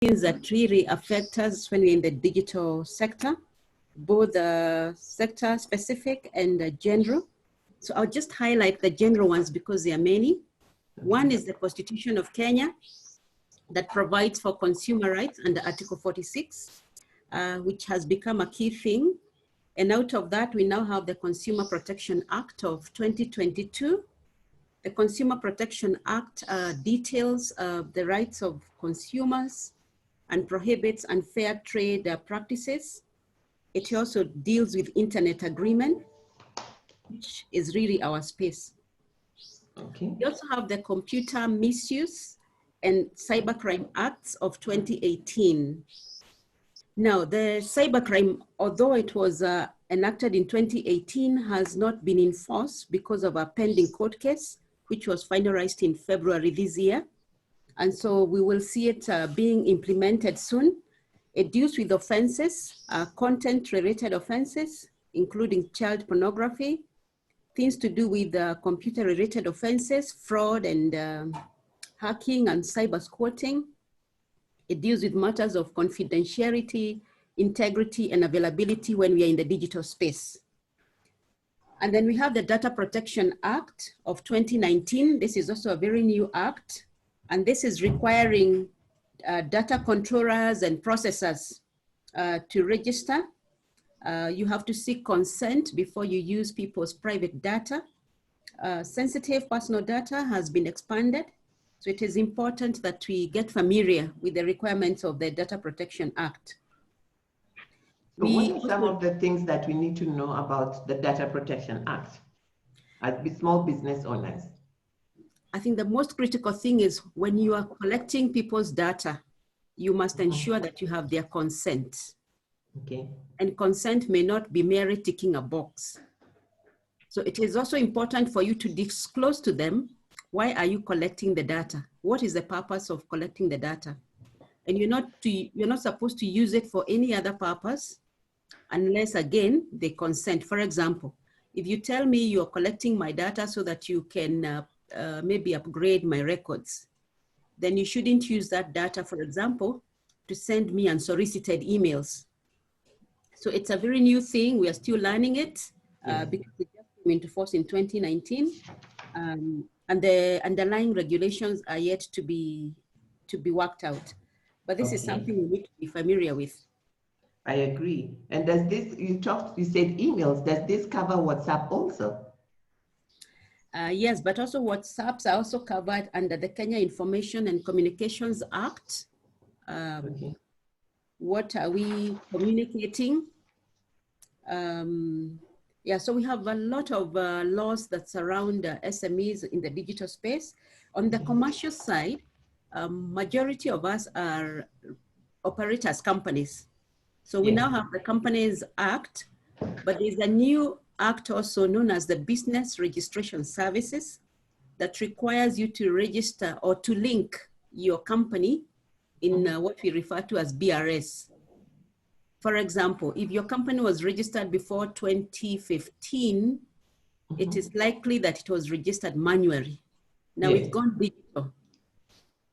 things that really affect us when we're in the digital sector, both sector specific and general. So I'll just highlight the general ones because there are many. One is the Constitution of Kenya that provides for consumer rights under Article 46, which has become a key thing. And out of that, we now have the Consumer Protection Act of 2022. The Consumer Protection Act details the rights of consumers and prohibits unfair trade practices. It also deals with internet agreement, which is really our space. Okay. We also have the Computer Misuse and Cybercrime Acts of 2018. Now, the cybercrime, although it was enacted in 2018, has not been enforced because of a pending court case, which was finalized in February this year. And so we will see it being implemented soon. It deals with offenses, content-related offenses, including child pornography, things to do with computer-related offenses, fraud and hacking and cyber squatting. It deals with matters of confidentiality, integrity, and availability when we are in the digital space. And then we have the Data Protection Act of 2019. This is also a very new act. And this is requiring data controllers and processors to register. You have to seek consent before you use people's private data. Sensitive personal data has been expanded. So it is important that we get familiar with the requirements of the Data Protection Act. So what are some of the things that we need to know about the Data Protection Act as small business owners? I think the most critical thing is when you are collecting people's data, you must ensure that you have their consent. Okay. And consent may not be merely ticking a box. So it is also important for you to disclose to them, why are you collecting the data? What is the purpose of collecting the data? And you're not supposed to use it for any other purpose unless, again, they consent. For example, if you tell me you're collecting my data so that you can maybe upgrade my records, then you shouldn't use that data, for example, to send me unsolicited emails. So it's a very new thing. We are still learning it because it just came into force in 2019. And the underlying regulations are yet to be worked out. But this is something we need to be familiar with. I agree. And does this, you said emails, does this cover WhatsApp also? Yes, but also WhatsApps are also covered under the Kenya Information and Communications Act. What are we communicating? Yeah, so we have a lot of laws that surround SMEs in the digital space. On the commercial side, majority of us are operate as companies. So we now have the Companies Act, but there's a new act also known as the Business Registration Services that requires you to register or to link your company in what we refer to as BRS. For example, if your company was registered before 2015, it is likely that it was registered manually. Now it's gone digital.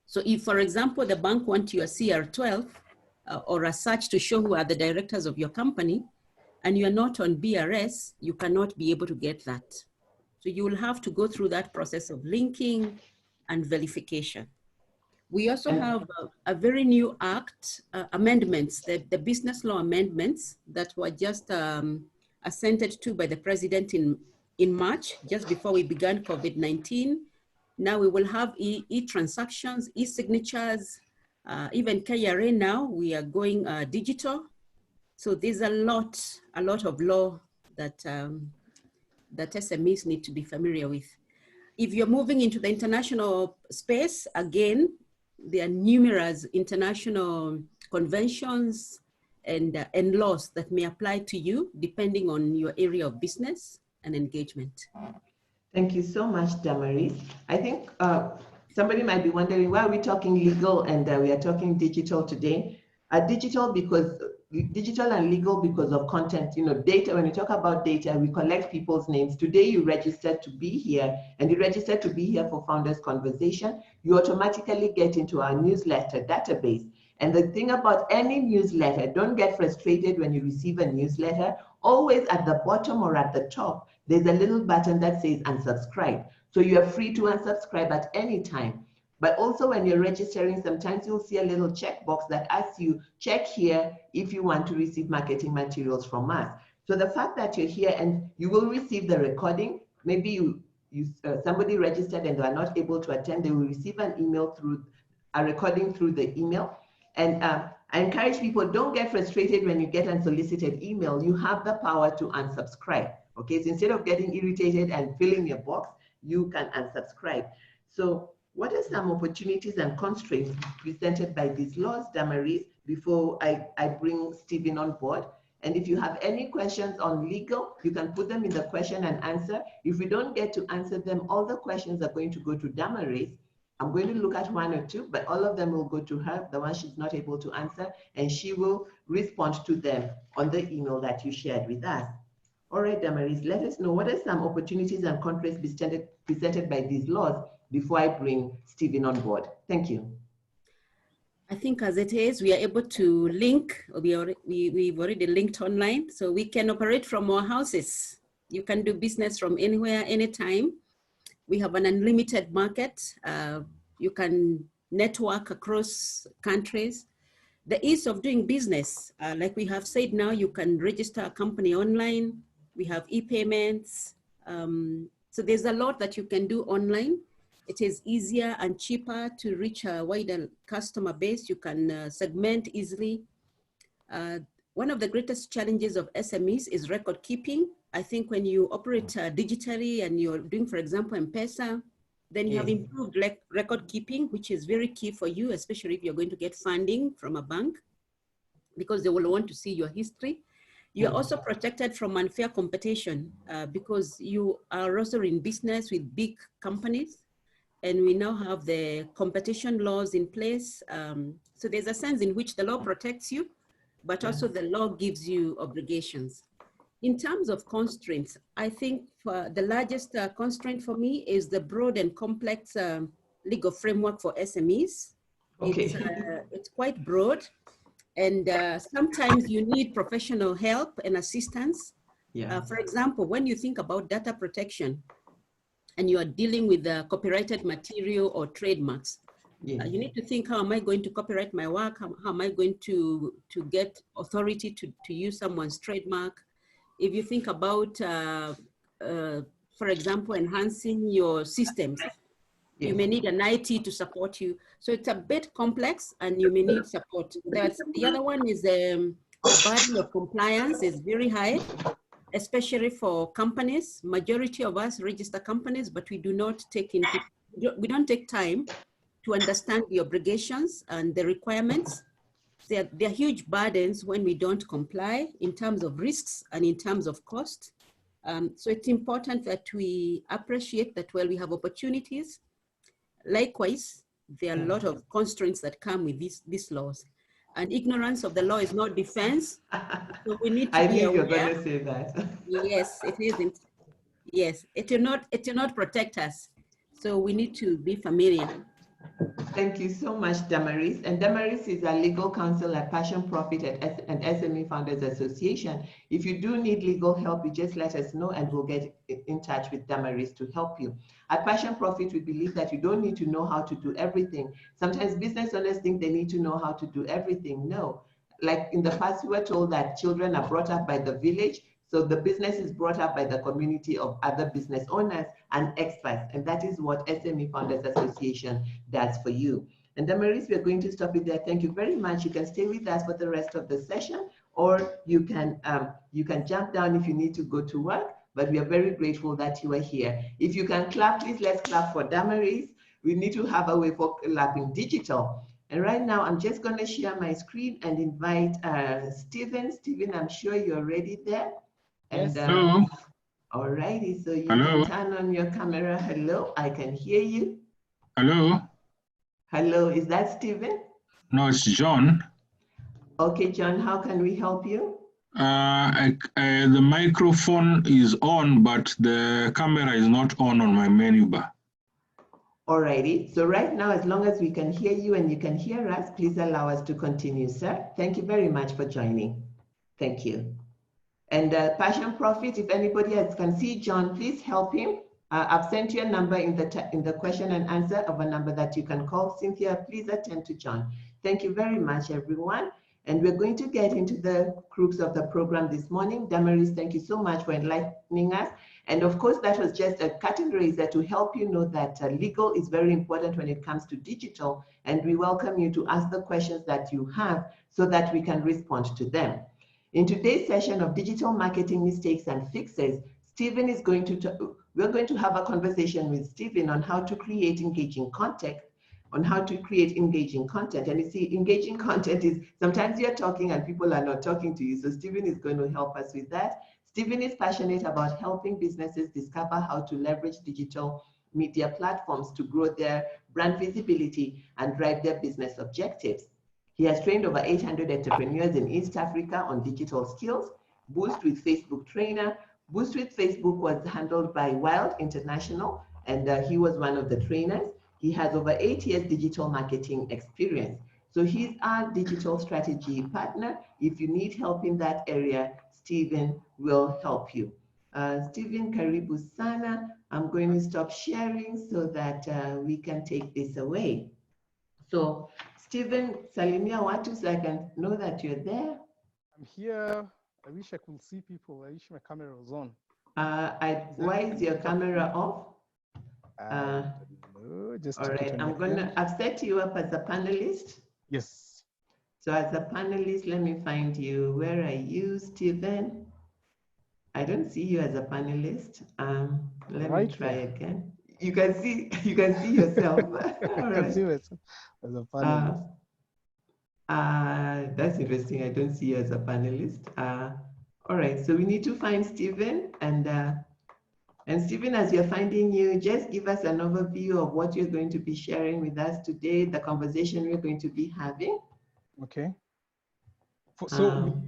So if, for example, the bank wants your CR12 or a search to show who are the directors of your company, and you're not on BRS, you cannot be able to get that. So you will have to go through that process of linking and verification. We also have a very new act, amendments, the business law amendments that were just assented to by the president in March, just before we began COVID-19. Now we will have e-transactions, e-signatures, even KRA now, we are going digital. So there's a lot of law that, that SMEs need to be familiar with. If you're moving into the international space, again, there are numerous international conventions and laws that may apply to you depending on your area of business and engagement. Thank you so much, Damaris. I think somebody might be wondering, why are we talking legal and we are talking digital today? Digital and legal because of content, data. When we talk about data, we collect people's names. Today you registered to be here, and you registered to be here for Founders Conversation. You automatically get into our newsletter database. And the thing about any newsletter, don't get frustrated when you receive a newsletter. Always at the bottom or at the top, there's a little button that says unsubscribe. So you are free to unsubscribe at any time. But also when you're registering, sometimes you'll see a little checkbox that asks you, check here if you want to receive marketing materials from us. So the fact that you're here and you will receive the recording, maybe somebody registered and they are not able to attend, they will receive an email through a recording through the email. And I encourage people, don't get frustrated when you get unsolicited email. You have the power to unsubscribe. Okay, so instead of getting irritated and filling your box, you can unsubscribe. So what are some opportunities and constraints presented by these laws, Damaris, before I bring Stephen on board? And if you have any questions on legal, you can put them in the question and answer. If we don't get to answer them, all the questions are going to go to Damaris. I'm going to look at one or two, but all of them will go to her, the one she's not able to answer, and she will respond to them on the email that you shared with us. All right, Damaris, let us know what are some opportunities and constraints presented by these laws before I bring Stephen on board. Thank you. I think as it is, we are able to link, we've already linked online, so we can operate from our houses. You can do business from anywhere, anytime. We have an unlimited market. You can network across countries. The ease of doing business, like we have said now, you can register a company online. We have e-payments. So there's a lot that you can do online. It is easier and cheaper to reach a wider customer base. You can segment easily. One of the greatest challenges of SMEs is record keeping. I think when you operate digitally and you're doing, for example, M-Pesa, then you have improved record keeping, which is very key for you, especially if you're going to get funding from a bank, because they will want to see your history. You're also protected from unfair competition because you are also in business with big companies, and we now have the competition laws in place. So there's a sense in which the law protects you, but also the law gives you obligations. In terms of constraints, I think the largest constraint for me is the broad and complex legal framework for SMEs. Okay. It's quite broad, and sometimes you need professional help and assistance. Yeah. For example, when you think about data protection and you are dealing with copyrighted material or trademarks, you need to think, how am I going to copyright my work? How am I going to get authority to use someone's trademark? If you think about, for example, enhancing your systems, you may need an IT to support you. So it's a bit complex and you may need support. The other one is the burden of compliance is very high, especially for companies. Majority of us register companies, but we don't take time to understand the obligations and the requirements. There are huge burdens when we don't comply in terms of risks and in terms of cost. So it's important that we appreciate that while we have opportunities, likewise, there are a lot of constraints that come with these laws. And ignorance of the law is not defense. So we need to be aware. I knew you were going to say that. Yes, it isn't. Yes, it will not protect us. So we need to be familiar. Thank you so much, Damaris. And Damaris is a legal counsel at Passion Profit and SME Founders Association. If you do need legal help, you just let us know and we'll get in touch with Damaris to help you. At Passion Profit, we believe that you don't need to know how to do everything. Sometimes business owners think they need to know how to do everything. No. Like in the past, we were told that children are brought up by the village. So the business is brought up by the community of other business owners and experts. And that is what SME Founders Association does for you. And Damaris, we're going to stop it there. Thank you very much. You can stay with us for the rest of the session, or you can jump down if you need to go to work. But we are very grateful that you are here. If you can clap, please let's clap for Damaris. We need to have a way for clapping digital. And right now, I'm just going to share my screen and invite Stephen. Stephen, I'm sure you're already there. And, yes. Hello. All righty, so you can turn on your camera. Hello, I can hear you. Hello. Hello, is that Stephen? No, it's John. Okay, John, how can we help you? The microphone is on, but the camera is not on my menu bar. Alrighty, so right now, as long as we can hear you and you can hear us, please allow us to continue, sir. Thank you very much for joining. Thank you. And Passion Profit, if anybody else can see John, please help him. I've sent you a number in the question and answer of a number that you can call. Cynthia, please attend to John. Thank you very much, everyone. And we're going to get into the crux of the program this morning. Damaris, thank you so much for enlightening us. And of course, that was just a curtain raiser to help you know that legal is very important when it comes to digital. And we welcome you to ask the questions that you have so that we can respond to them. In today's session of digital marketing mistakes and fixes, Stephen is going to, we're going to have a conversation with Stephen on how to create engaging content, And you see, engaging content is sometimes you're talking and people are not talking to you. So Stephen is going to help us with that. Stephen is passionate about helping businesses discover how to leverage digital media platforms to grow their brand visibility and drive their business objectives. He has trained over 800 entrepreneurs in East Africa on digital skills. Boost with Facebook trainer. Boost with Facebook was handled by Wild International, and he was one of the trainers. He has over 8 years digital marketing experience. So he's our digital strategy partner. If you need help in that area, Stephen will help you. Stephen, karibu sana. I'm going to stop sharing so that we can take this away. So Stephen, salimia watu so I can know that you're there. I'm here. I wish I could see people. I wish my camera was on. Why is your camera off? Just all right, I've set you up as a panelist. Yes. So as a panelist, let me find you. Where are you, Stephen? I don't see you as a panelist. Let me try again. You can see yourself. I can see myself as a panelist. That's interesting. I don't see you as a panelist. All right, so we need to find Stephen, and Stephen, as you're finding you, just give us an overview of what you're going to be sharing with us today, the conversation we're going to be having. Okay. So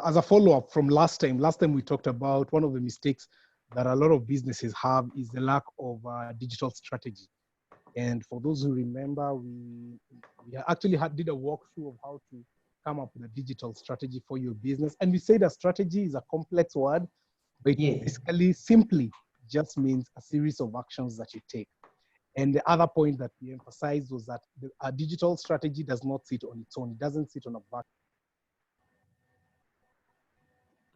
as a follow-up from last time we talked about one of the mistakes that a lot of businesses have is the lack of digital strategy. And for those who remember, we actually did a walkthrough of how to come up with a digital strategy for your business. And we say that strategy is a complex word, but it basically simply just means a series of actions that you take. And the other point that we emphasized was that a digital strategy does not sit on its own. It doesn't sit on a back.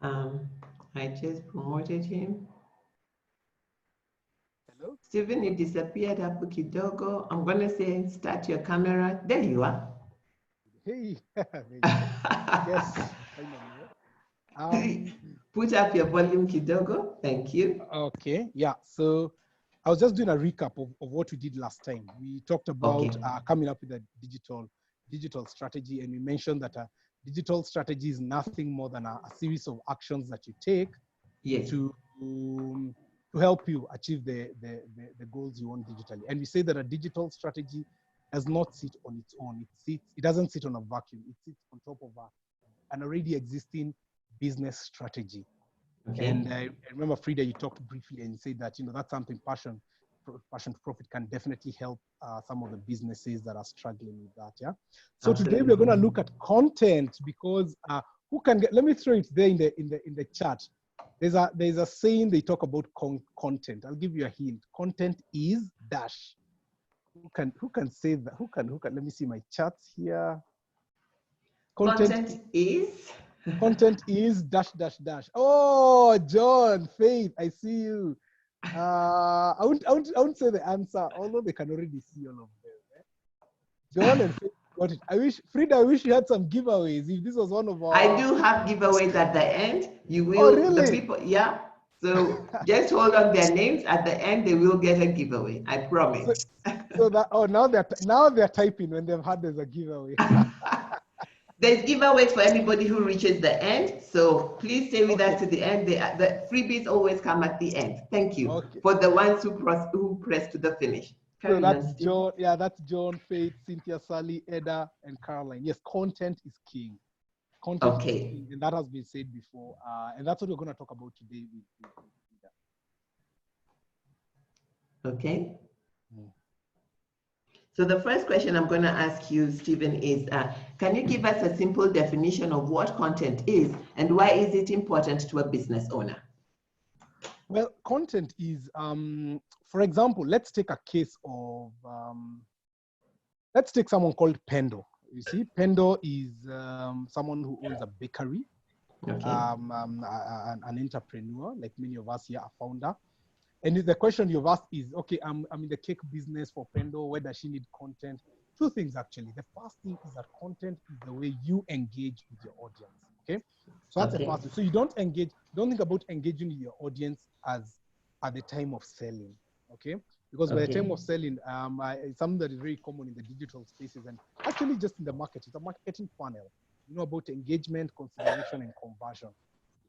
I just promoted him. Hello? Stephen, you disappeared hapo kidogo. I'm going to say start your camera. There you are. Hey. Yes. Put up your volume kidogo. Thank you. Okay. Yeah. So I was just doing a recap of what we did last time. We talked about coming up with a digital strategy, and we mentioned that a digital strategy is nothing more than a series of actions that you take to help you achieve the goals you want digitally. And we say that a digital strategy does not sit on its own. It doesn't sit on a vacuum. It sits on top of an already existing business strategy. Okay. And I remember, Frida, you talked briefly and you said that, that's something Passion to Profit can definitely help some of the businesses that are struggling with that. Yeah. So Absolutely. Today we're going to look at content, because let me throw it there in the chat. There's a saying they talk about content. I'll give you a hint. Content is dash. Who can say that? Who can? Let me see my charts here. Content is dash dash dash. Oh, John, Faith, I see you. I won't say the answer, although they can already see all of them. John and Faith got it. Frida, I wish you had some giveaways. If this was one of our... I do have giveaways at the end. You will. Oh, really? The people, yeah. So just hold on their names. At the end, they will get a giveaway. I promise. Now they're typing when they've had there's a giveaway. There's giveaways for anybody who reaches the end. So please stay with us to the end. The freebies always come at the end. Thank you for the ones who press to the finish. So that's John. Yeah, that's John, Faith, Cynthia, Sally, Eda, and Caroline. Yes, content is king. Content is king, and that has been said before. And that's what we're going to talk about today. Okay. So the first question I'm going to ask you, Stephen, is can you give us a simple definition of what content is and why is it important to a business owner? Well, content is, for example, let's take a case of, let's take someone called Pendo. You see, Pendo is someone who owns a bakery, Okay. an entrepreneur, like many of us here, a founder. And the question you've asked is, okay, I'm in the cake business for Pendo. Where does she need content? Two things, actually. The first thing is that content is the way you engage with your audience, okay? So that's the first thing. So you don't think about engaging with your audience as at the time of selling, okay? Because by the time of selling, it's something that is very common in the digital spaces and actually just in the market. It's a marketing funnel, you know, about engagement, consideration, and conversion.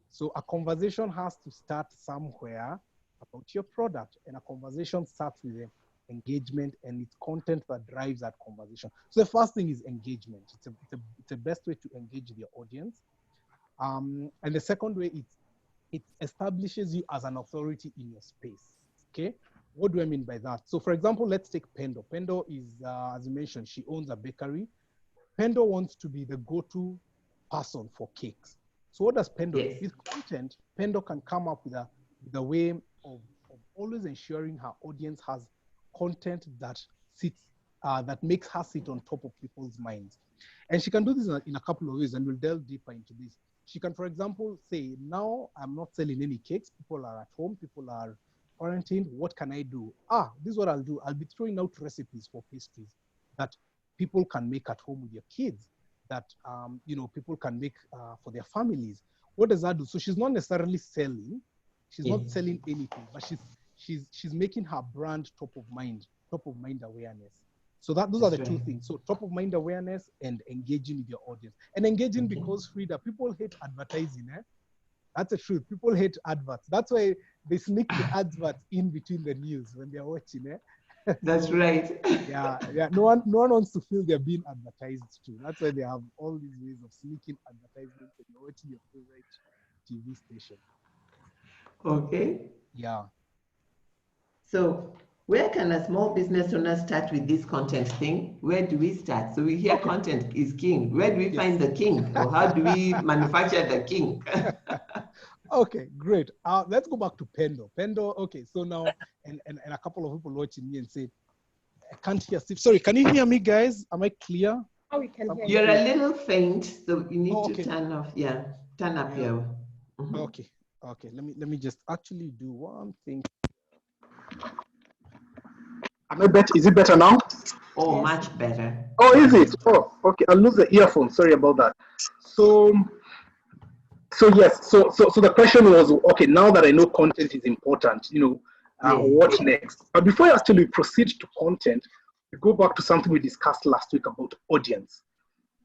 So a conversation has to start somewhere about your product, and a conversation starts with the engagement, and it's content that drives that conversation. So the first thing is engagement. It's the best way to engage with your audience. And the second way, it establishes you as an authority in your space, okay? What do I mean by that? So for example, let's take Pendo. Pendo is, as you mentioned, she owns a bakery. Pendo wants to be the go-to person for cakes. So what does Pendo do? With content, Pendo can come up with a way of always ensuring her audience has content that sits, that makes her sit on top of people's minds. And she can do this in a couple of ways, and we'll delve deeper into this. She can, for example, say, now I'm not selling any cakes. People are at home. People are quarantined. What can I do? This is what I'll do. I'll be throwing out recipes for pastries that people can make at home with your kids, that you know, people can make for their families. What does that do? So she's not necessarily selling. She's not selling anything, but she's making her brand top of mind awareness. So those are the two things. So top of mind awareness and engaging with your audience. And engaging because, Frida, people hate advertising. That's the truth. People hate adverts. That's why they sneak the adverts in between the news when they're watching. That's right. Yeah. No one wants to feel they're being advertised to. That's why they have all these ways of sneaking advertisements when you're watching your favorite TV station. Okay. Yeah. So where can a small business owner start with this content thing? Where do we start? So we hear content is king. Where do we find the king? Or how do we manufacture the king? Okay, great. Let's go back to Pendo. Pendo, okay, so now, and a couple of people watching me and say, I can't hear Steve. Sorry, can you hear me, guys? Am I clear? Oh, we can hear you. You're a little faint, so you need to turn off. Yeah, turn up your. Okay. Let me just actually do one thing. Am I better? Is it better now? Oh, yes. Much better. Oh, is it? Oh, okay. I'll lose the earphone. Sorry about that. So yes. So the question was, okay, now that I know content is important, you know, what next? But before I actually proceed to content, we go back to something we discussed last week about audience,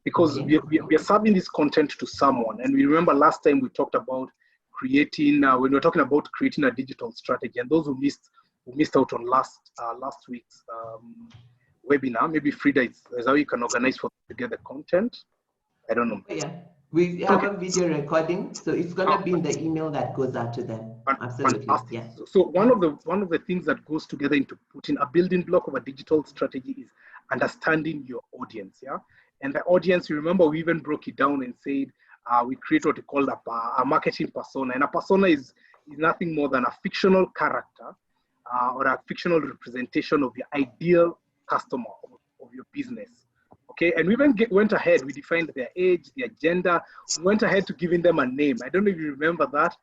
because we are serving this content to someone, and we remember last time we talked about creating when we were talking about creating a digital strategy, and those who missed out on last week's webinar, maybe Frida is how you can organize for to get the content. I don't know. Yeah, we have a video recording, so it's gonna be in the email that goes out to them. Absolutely. Fantastic. Yeah. So one of the things that goes together into putting a building block of a digital strategy is understanding your audience. Yeah, and the audience, you remember, we even broke it down and said we create what we call a marketing persona, and a persona is nothing more than a fictional character or a fictional representation of your ideal customer of your business. Okay, and we even went ahead, we defined their age, their gender, we went ahead to giving them a name. I don't know if you remember that.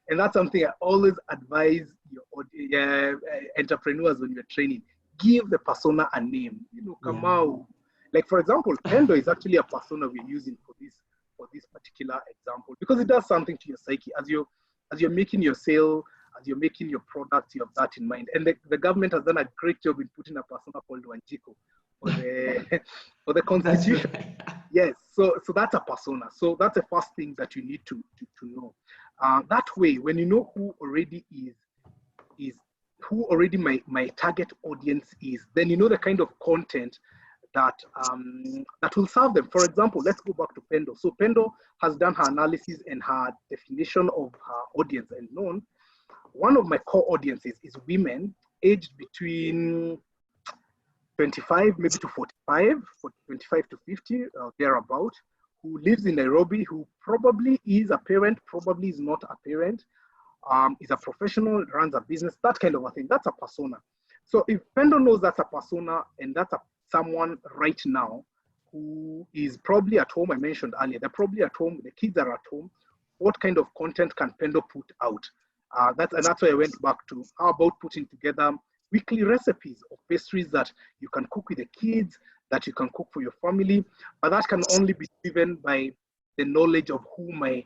And that's something I always advise your entrepreneurs when you're training. Give the persona a name. You know, Kamau. Like, for example, Pendo is actually a persona we're using for this particular example, because it does something to your psyche. As you're making your sale, as you're making your product, you have that in mind. And the government has done a great job in putting a persona called Wanjiko for the Constitution. Right. Yes, so that's a persona. So that's the first thing that you need to know. That way, when you know who already my target audience is, then you know the kind of content that will serve them. For example, let's go back to Pendo. So Pendo has done her analysis and her definition of her audience and known one of my core audiences is women aged between 25 maybe to 45, 25 to 50, thereabout, who lives in Nairobi, who probably is a parent, probably is not a parent, is a professional, runs a business, that kind of a thing. That's a persona. So if Pendo knows that's a persona and that's someone right now who is probably at home, I mentioned earlier, they're probably at home, the kids are at home, what kind of content can Pendo put out? That's why I went back to, how about putting together weekly recipes of pastries that you can cook with the kids, that you can cook for your family, but that can only be driven by the knowledge of who my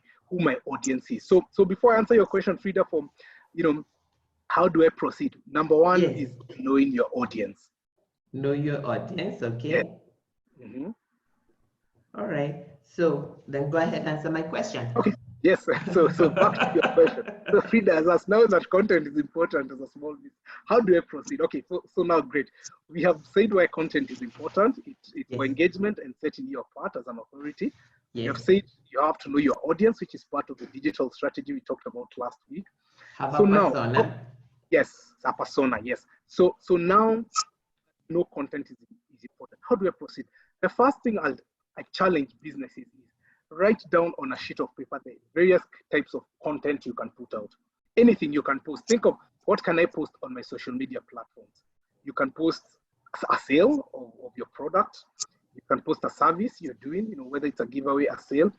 audience is. So before I answer your question, Frida, from, how do I proceed? Number one is knowing your audience. Know your audience, okay. Yeah. Mm-hmm. All right, so then go ahead and answer my question. Okay, yes, so back to your question. So Frida has asked, now that content is important as a small business, how do I proceed? Okay, so now great. We have said why content is important. It's for engagement and setting you apart as an authority. You have said you have to know your audience, which is part of the digital strategy we talked about last week. Have a persona. Yes, a persona, yes. So now, no content is important. How do I proceed? The first thing I challenge businesses is write down on a sheet of paper the various types of content you can put out. Anything you can post. Think of, what can I post on my social media platforms? You can post a sale of your product. You can post a service you're doing, whether it's a giveaway, a sale.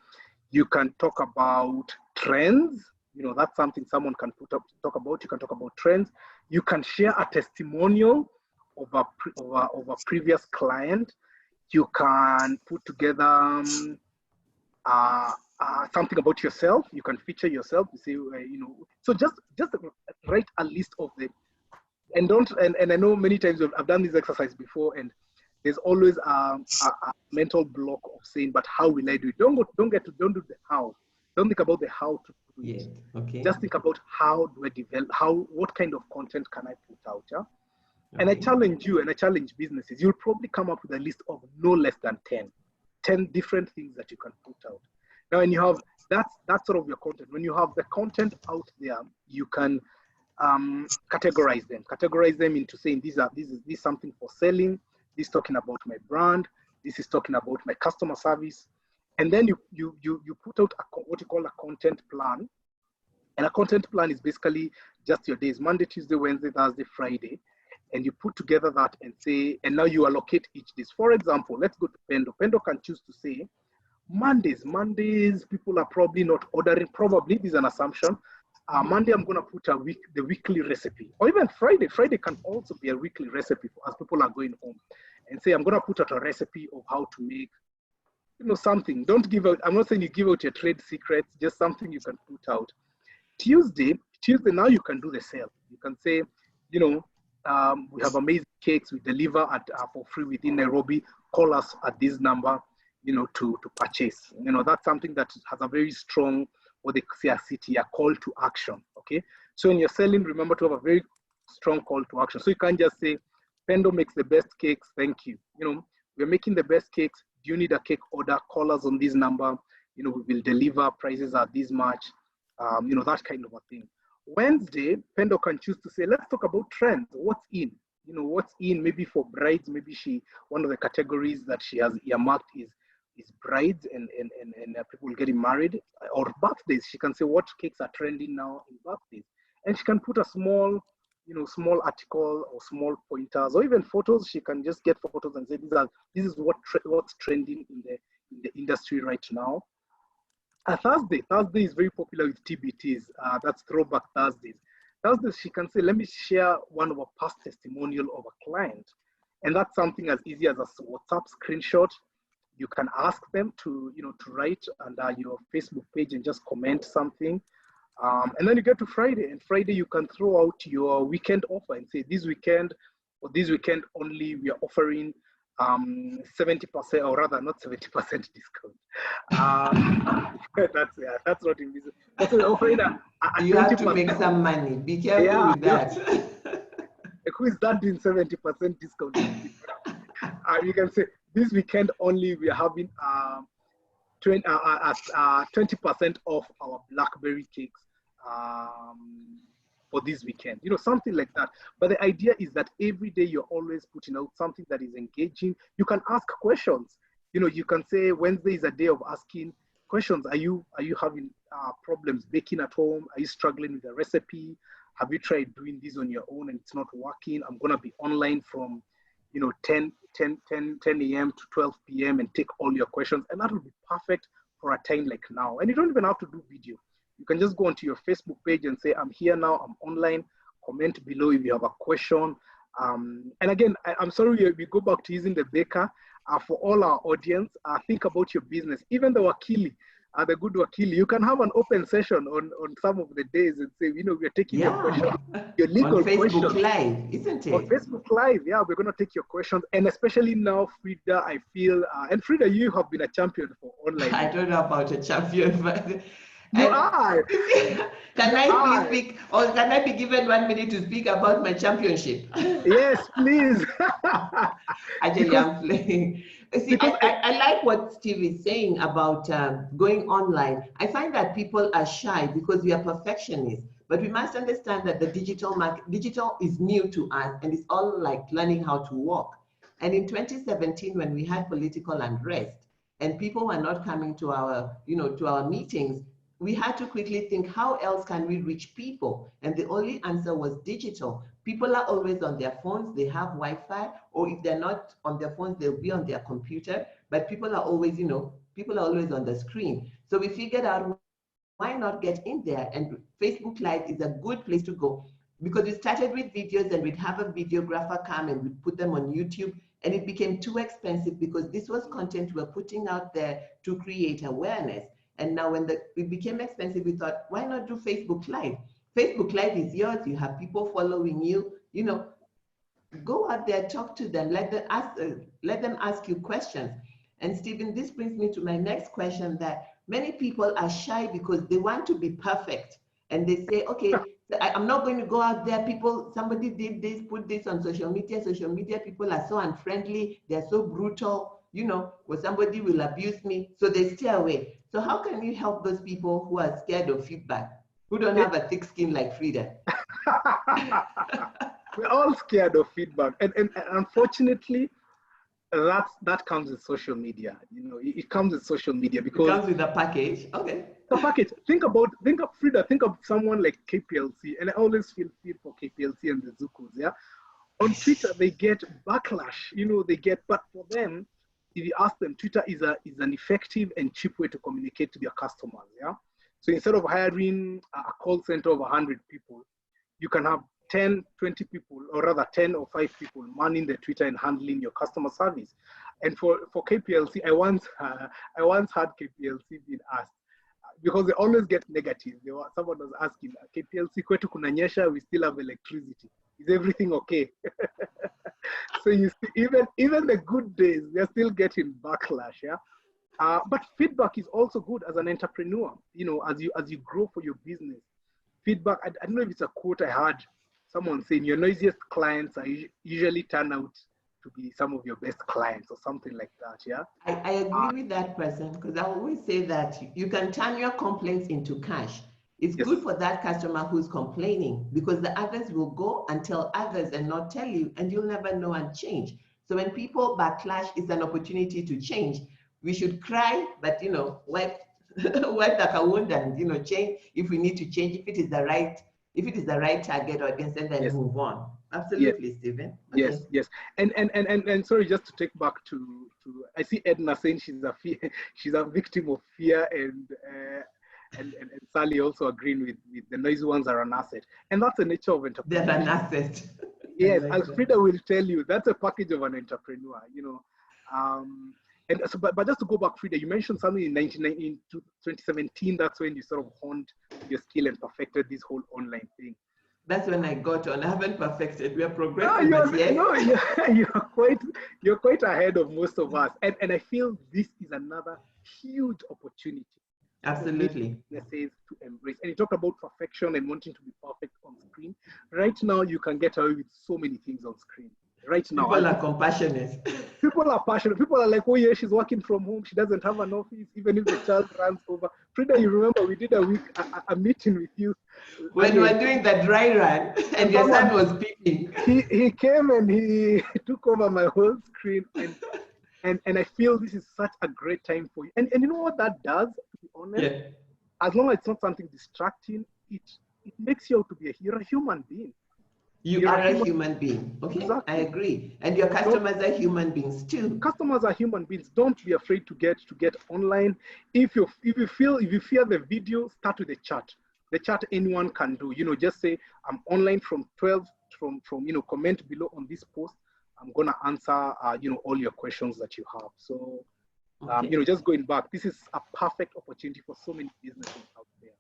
You can talk about trends. That's something someone can talk about. You can talk about trends. You can share a testimonial of a previous client. You can put together something about yourself. You can feature yourself. You say, so just write a list of them, and I know many times I've done this exercise before, and there's always a mental block of saying, but how will I do it? Don't do the how. Don't think about the how to do it. Okay. Just think about how do I develop, what kind of content can I put out? Yeah? Okay. And I challenge you, and I challenge businesses. You'll probably come up with a list of no less than 10 different things that you can put out. Now, when you have that's sort of your content. When you have the content out there, you can categorize them into saying this is something for selling, this is talking about my brand, this is talking about my customer service. And then you put out what you call a content plan. And a content plan is basically just your days, Monday, Tuesday, Wednesday, Thursday, Friday. And you put together that and say, and now you allocate each day. For example, let's go to Pendo. Pendo can choose to say, Mondays, people are probably not ordering, probably, this is an assumption. Monday, I'm going to put the weekly recipe. Or even Friday. Friday can also be a weekly recipe as people are going home. And say, I'm going to put out a recipe of how to make something. Don't give out, I'm not saying you give out your trade secrets, just something you can put out. Tuesday, now you can do the sale. You can say, we have amazing cakes, we deliver for free within Nairobi, call us at this number, to purchase. That's something that has a very strong, what they say, a call to action, okay? So when you're selling, remember to have a very strong call to action. So you can't just say, Pendo makes the best cakes, thank you. We're making the best cakes. Do you need a cake order? Call us on this number. We will deliver. Prices are this much. That kind of a thing. Wednesday, Pendo can choose to say, let's talk about trends. What's in? What's in? Maybe for brides. Maybe one of the categories that she has earmarked is brides and people getting married, or birthdays. She can say what cakes are trending now in birthdays, and she can put a small article or small pointers or even photos. She can just get photos and say this is what's trending in the industry right now. Thursday is very popular with TBTs. That's Throwback Thursdays. Thursdays, she can say, let me share one of a past testimonial of a client, and that's something as easy as a WhatsApp screenshot. You can ask them to write under your Facebook page and just comment something. And then you get to Friday, and Friday you can throw out your weekend offer and say this weekend only we are offering 70%, or rather not 70% discount. That's not in business. That's what we're offering you have to make some money. Be careful with that. Who is that doing 70% discount? You can say this weekend only we are having 20% off our blackberry cakes for this weekend, you know, something like that. But the idea is that every day you're always putting out something that is engaging. You can ask questions. You know, you can say Wednesday is a day of asking questions. Are you having problems baking at home? Are you struggling with a recipe? Have you tried doing this on your own and it's not working? I'm going to be online from, you know, 10 a.m. to 12 p.m. and take all your questions. And that will be perfect for a time like now. And you don't even have to do video. You can just go onto your Facebook page and say, I'm here now, I'm online. Comment below if you have a question. And again, I'm sorry we go back to using the baker. For all our audience, think about your business. Even the wakili, the good wakili, you can have an open session on some of the days and say, you know, we're taking your questions, your legal on Facebook questions. Live, isn't it? On Facebook Live, yeah, we're going to take your questions. And especially now, Frida, I feel, and Frida, you have been a champion for online. I don't know about a champion, but you are. Can I please speak, or can I be given 1 minute to speak about my championship? Yes, please. Actually, I'm playing. See, I like what Steve is saying about going online. I find that people are shy because we are perfectionists, but we must understand that the digital is new to us, and it's all like learning how to walk. And in 2017, when we had political unrest and people were not coming to our, you know, to our meetings, we had to quickly think, how else can we reach people? And the only answer was digital. People are always on their phones, they have Wi-Fi, or if they're not on their phones, they'll be on their computer, but people are always, you know, people are always on the screen. So we figured out, why not get in there? And Facebook Live is a good place to go, because we started with videos and we'd have a videographer come and we'd put them on YouTube, and it became too expensive because this was content we're putting out there to create awareness. And now when it became expensive, we thought, why not do Facebook Live? Facebook Live is yours. You have people following you. You know, go out there, talk to them, let them ask you questions. And Stephen, this brings me to my next question, that many people are shy because they want to be perfect. And they say, okay, I'm not going to go out there. Somebody did this, put this on social media. Social media people are so unfriendly. They're so brutal, you know, or somebody will abuse me. So they stay away. So how can you help those people who are scared of feedback, who don't have a thick skin like Frida? We're all scared of feedback. And unfortunately, that comes with social media. You know, it comes with social media because it comes with a package. Okay. The package. Think of Frida. Think of someone like KPLC, and I always feel for KPLC and the Zukus. Yeah, on Twitter they get backlash. You know, but for them, if you ask them, Twitter is an effective and cheap way to communicate to their customers. Yeah, so instead of hiring a call center of 100 people, you can have 10, 20 people, or rather 10 or 5 people manning the Twitter and handling your customer service. And for KPLC, I once had KPLC being asked, because they always get negative. Someone was asking, KPLC, kwetu kunanyesha, we still have electricity. Is everything okay? So you see, even the good days, they're still getting backlash. Yeah. But feedback is also good as an entrepreneur. You know, as you grow for your business, feedback. I don't know if it's a quote I heard someone saying, your noisiest clients are usually turn out to be some of your best clients, or something like that. Yeah. I agree with that person, because I always say that you can turn your complaints into cash. It's good for that customer who's complaining, because the others will go and tell others and not tell you, and you'll never know and change. So when people backlash, it's an opportunity to change. We should cry, but, you know, wipe like a wound and, you know, change if we need to change, if it is the right target or against, and then move on. Absolutely, Stephen. Okay. Yes. And sorry, just to take back to I see Edna saying she's a victim of fear, and Sally also agreeing with the noisy ones are an asset. And that's the nature of entrepreneurship. They're an asset. Yes, as Frida will tell you, that's a package of an entrepreneur, you know. And so, but just to go back, Frida, you mentioned something in 2017, that's when you sort of honed your skill and perfected this whole online thing. That's when I got on. I haven't perfected. We are progressing. You're quite ahead of most of us. And I feel this is another huge opportunity. Absolutely. To embrace. And you talk about perfection and wanting to be perfect on screen. Right now, you can get away with so many things on screen. right now. People are compassionate. People are passionate. People are like, oh yeah, she's working from home. She doesn't have an office, even if the child runs over. Frida, you remember we did a meeting with you. When you were doing the dry run and your son was peeping. He came and he took over my whole screen, and I feel this is such a great time for you. And you know what that does, to be honest? Yeah. As long as it's not something distracting, it makes you out to be you're a human being. You are a human being. Okay, exactly. I agree. And your customers are human beings too. Customers are human beings. Don't be afraid to get online. If you fear the video, start with the chat. The chat anyone can do. You know, just say I'm online from 12. From comment below on this post. I'm gonna answer all your questions that you have. So just going back, this is a perfect opportunity for so many businesses out there.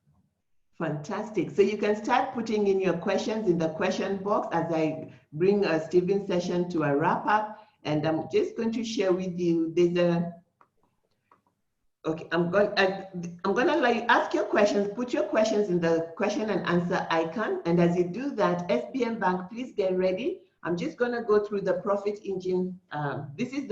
Fantastic. So you can start putting in your questions in the question box as I bring Stephen's session to a wrap up. And I'm just going to share with you, I'm going to let you ask your questions, put your questions in the question and answer icon. And as you do that, SBM Bank, please get ready. I'm just going to go through the profit engine. This is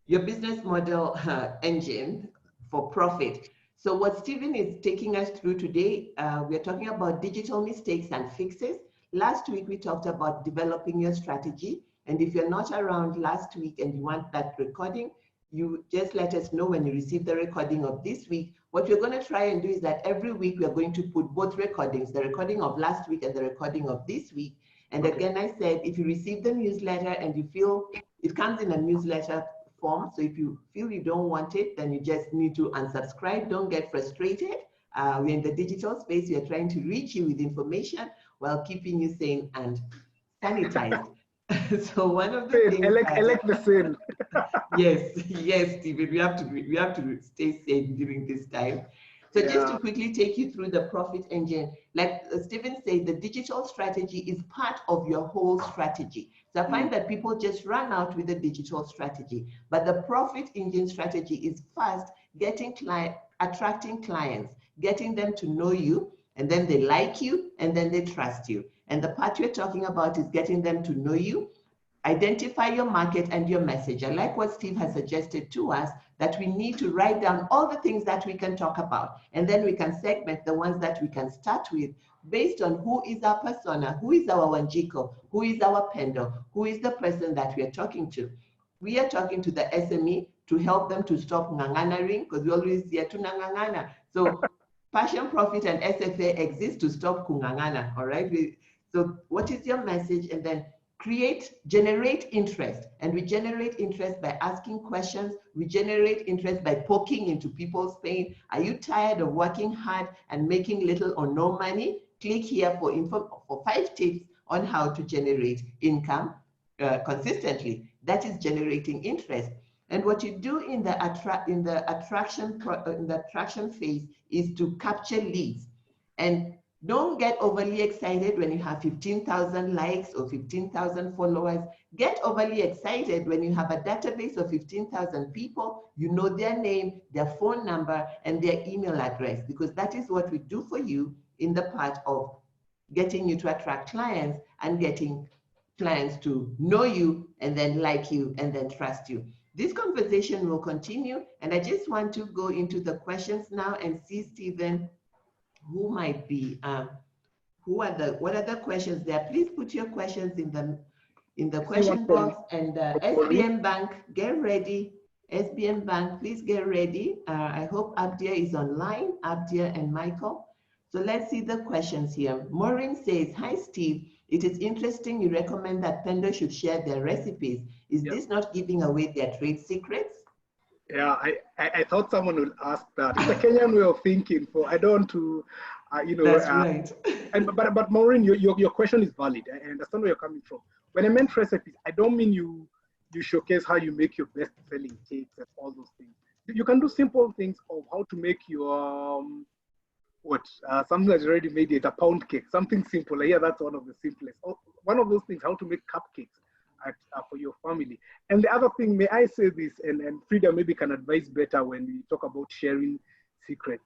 your business model engine for profit. So what Stephen is taking us through today, we're talking about digital mistakes and fixes. Last week, we talked about developing your strategy. And if you're not around last week and you want that recording, you just let us know when you receive the recording of this week. What we're going to try and do is that every week we're going to put both recordings, the recording of last week and the recording of this week. And again, I said, if you receive the newsletter and you feel it comes in a newsletter form, so if you feel you don't want it, then you just need to unsubscribe. Don't get frustrated. We're in the digital space. We are trying to reach you with information while keeping you sane and sanitized. So one of the things I like the same. yes, Stephen, we have to stay safe during this time. So just to quickly take you through the profit engine, like Stephen said, the digital strategy is part of your whole strategy. So I find that people just run out with the digital strategy, but the profit engine strategy is first attracting clients, getting them to know you, and then they like you, and then they trust you. And the part we're talking about is getting them to know you, identify your market and your message. I like what Steve has suggested to us, that we need to write down all the things that we can talk about, and then we can segment the ones that we can start with based on who is our persona, who is our Wanjiko, who is our Pendo, who is the person that we are talking to. We are talking to the SME to help them to stop nganganaring, because we always hear to ngangana. So Passion, Profit, and SFA exist to stop kungangana, all right? So what is your message? And then generate interest. And we generate interest by asking questions. We generate interest by poking into people's pain. Are you tired of working hard and making little or no money? Click here for 5 tips on how to generate income consistently. That is generating interest. And what you do in the attraction phase is to capture leads. And don't get overly excited when you have 15,000 likes or 15,000 followers. Get overly excited when you have a database of 15,000 people, you know their name, their phone number, and their email address, because that is what we do for you in the part of getting you to attract clients and getting clients to know you and then like you and then trust you. This conversation will continue, and I just want to go into the questions now and see, Stephen, who might be, what are the questions there? Please put your questions in the question box. And SBM Bank, get ready. SBM Bank, please get ready. I hope Abdia is online, Abdia and Michael. So let's see the questions here. Maureen says, hi, Steve. It is interesting you recommend that Pendo should share their recipes. Is this not giving away their trade secrets? Yeah, I thought someone would ask that. It's a Kenyan way of thinking. I don't want to, That's right. But Maureen, your question is valid. I understand where you're coming from. When I meant recipes, I don't mean you showcase how you make your best-selling cakes and all those things. You can do simple things of how to make your something that's already made, it a pound cake, something simple. Yeah, that's one of the simplest. One of those things, how to make cupcakes for your family. And the other thing, may I say this, and Frida maybe can advise better when we talk about sharing secrets.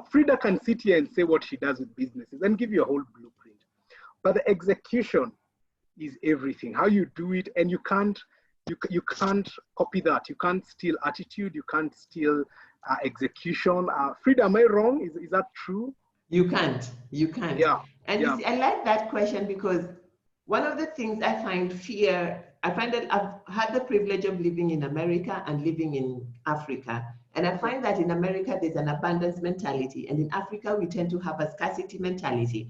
Frida can sit here and say what she does with businesses and give you a whole blueprint. But the execution is everything. How you do it, and you can't copy that. You can't steal attitude. You can't steal execution. Frida, am I wrong? Is that true? You can't. You can't. Yeah. And yeah. You see, I like that question because one of the things I find that I've had the privilege of living in America and living in Africa. And I find that in America, there's an abundance mentality. And in Africa, we tend to have a scarcity mentality.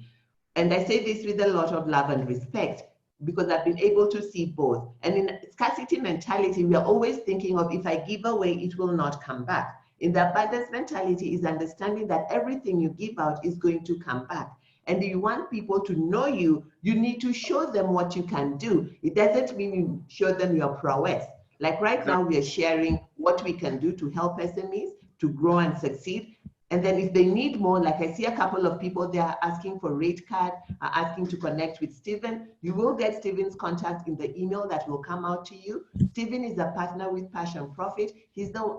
And I say this with a lot of love and respect because I've been able to see both. And in scarcity mentality, we are always thinking of if I give away, it will not come back. In the abundance mentality is understanding that everything you give out is going to come back. And if you want people to know you, you need to show them what you can do. It doesn't mean you show them your prowess. Like right now, we are sharing what we can do to help SMEs to grow and succeed. And then if they need more, like I see a couple of people there asking for rate card, asking to connect with Stephen. You will get Stephen's contact in the email that will come out to you. Stephen is a partner with Passion Profit.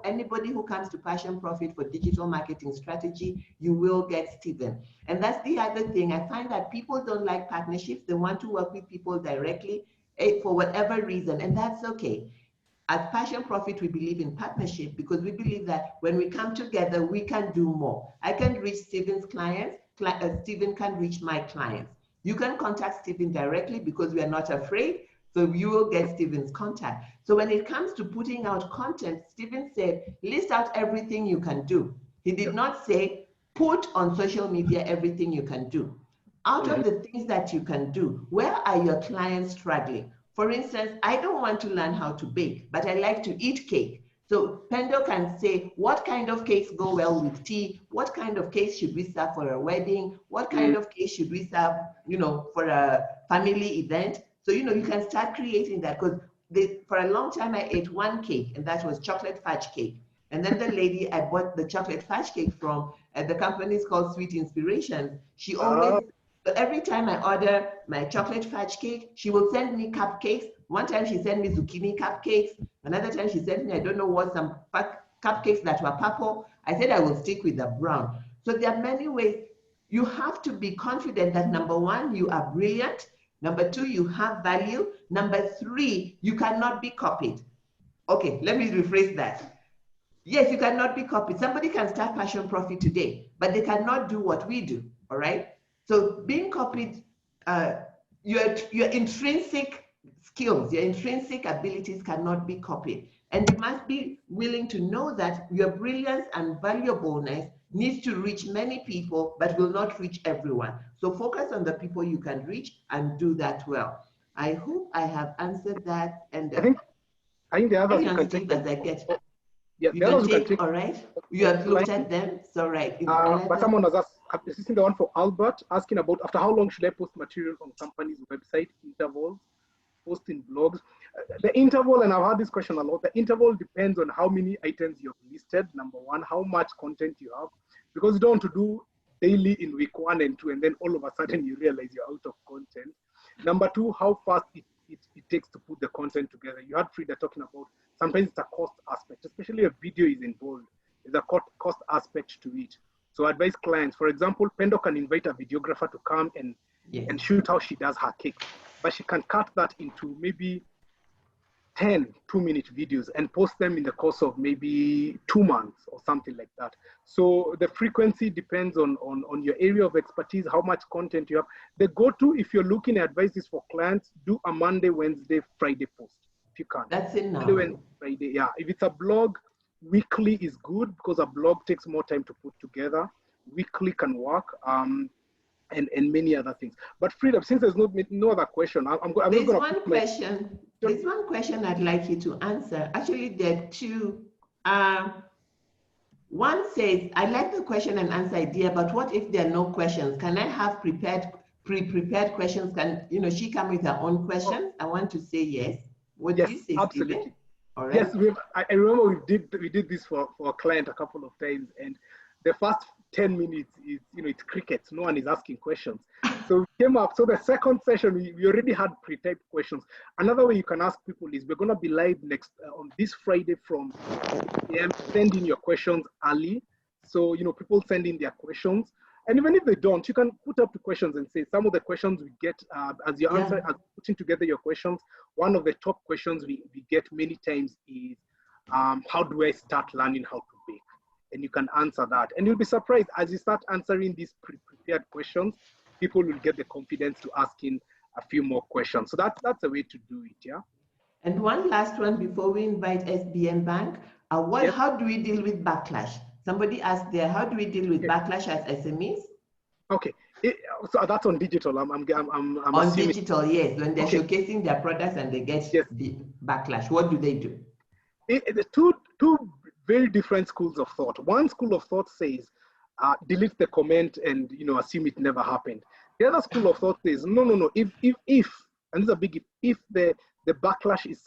Anybody who comes to Passion Profit for digital marketing strategy, you will get Stephen. And that's the other thing. I find that people don't like partnerships. They want to work with people directly for whatever reason, and that's okay. At Passion Profit, we believe in partnership because we believe that when we come together, we can do more. I can reach Stephen's clients, Stephen can reach my clients. You can contact Stephen directly because we are not afraid, so you will get Stephen's contact. So when it comes to putting out content, Stephen said, list out everything you can do. He did not say, put on social media everything you can do. Out of the things that you can do, where are your clients struggling? For instance, I don't want to learn how to bake, but I like to eat cake. So Pendo can say, what kind of cakes go well with tea? What kind of cakes should we serve for a wedding? What kind of cake should we serve, for a family event? So, you can start creating that because for a long time I ate one cake and that was chocolate fudge cake. And then the lady I bought the chocolate fudge cake from, the company is called Sweet Inspirations. She always, every time I order my chocolate fudge cake, she will send me cupcakes. One time she sent me zucchini cupcakes. Another time she sent me, I don't know what, some cupcakes that were purple. I said I will stick with the brown. So there are many ways. You have to be confident that number one, you are brilliant. Number two, you have value. Number three, you cannot be copied. Okay, let me rephrase that. Yes, you cannot be copied. Somebody can start Passion Profit today, but they cannot do what we do, all right? So being copied, your intrinsic skills, your intrinsic abilities cannot be copied. And you must be willing to know that your brilliance and valuableness needs to reach many people, but will not reach everyone. So focus on the people you can reach and do that well. I hope I have answered that. And I think the others you can take as I get. Yeah, you can take, all right? You have looked at them, so right. But someone was assisting the one for Albert, asking about after how long should I post material on company's website, intervals, posting blogs. The interval, and I've had this question a lot, the interval depends on how many items you've listed, number one, how much content you have, because you don't want to do daily in week 1 and 2, and then all of a sudden you realize you're out of content. Number two, how fast it takes to put the content together. You had Frida talking about sometimes it's a cost aspect, especially if video is involved. There's a cost aspect to it. So I advise clients, for example, Pendo can invite a videographer to come and shoot how she does her cake, but she can cut that into maybe 10 2-minute videos and post them in the course of maybe 2 months or something like that. So the frequency depends on your area of expertise, how much content you have. The go-to, if you're looking at advice is for clients, do a Monday, Wednesday, Friday post, if you can. That's it now. Monday, Wednesday, Friday, yeah. If it's a blog, weekly is good because a blog takes more time to put together. Weekly can work. And many other things. But Frida, since there's no other question, there's one question. There's one question I'd like you to answer. Actually, there are two. One says, I like the question and answer idea, but what if there are no questions? Can I have pre-prepared questions? Can she come with her own questions? I want to say yes. What do you say, absolutely. Stephen? All right. Yes, I remember we did this for a client a couple of times, and the first 10 minutes is, it's crickets. No one is asking questions. So we came up. So the second session, we already had pre-typed questions. Another way you can ask people is we're going to be live next on this Friday from 8 p.m. Send in your questions early. So, people send in their questions. And even if they don't, you can put up the questions and say some of the questions we get as you answer, as putting together your questions. One of the top questions we get many times is, how do I start learning how to bake? And you can answer that. And you'll be surprised as you start answering these prepared questions, people will get the confidence to asking a few more questions. So that's a way to do it, yeah? And one last one before we invite SBM Bank. How do we deal with backlash? Somebody asked there, how do we deal with backlash as SMEs? Okay, so that's on digital. I'm on assuming. Digital, yes. When they're showcasing their products and they get the backlash, what do they do? The two very different schools of thought. One school of thought says, delete the comment and assume it never happened. The other school of thought says, no. If and this is a big if the backlash is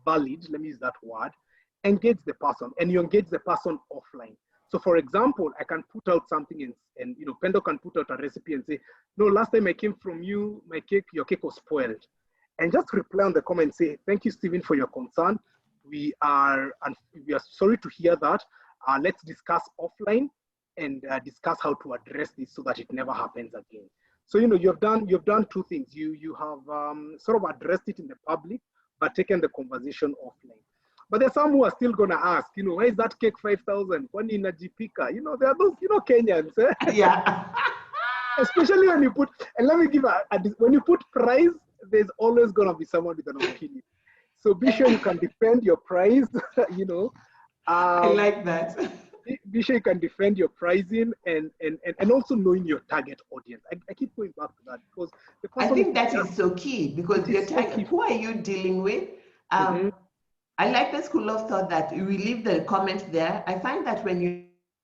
valid, let me use that word, engage the person, and you engage the person offline. So for example, I can put out something and Pendo can put out a recipe and say, no, last time I came from you, your cake was spoiled. And just reply on the comment, say, thank you, Stephen, for your concern. We are sorry to hear that. Let's discuss offline and discuss how to address this so that it never happens again. So you've done two things. You have sort of addressed it in the public, but taken the conversation offline. But there's some who are still gonna ask, why is that cake 5,000? When in Najipika, there are those, Kenyans. Eh? Yeah. Especially when you put, and let me give when you put price, there's always gonna be someone with an opinion. So be sure you can defend your price, I like that. Be sure you can defend your pricing and also knowing your target audience. I keep going back to that because I think that is so key because your target, who are you dealing with? I like the school of thought that we leave the comment there. I find that when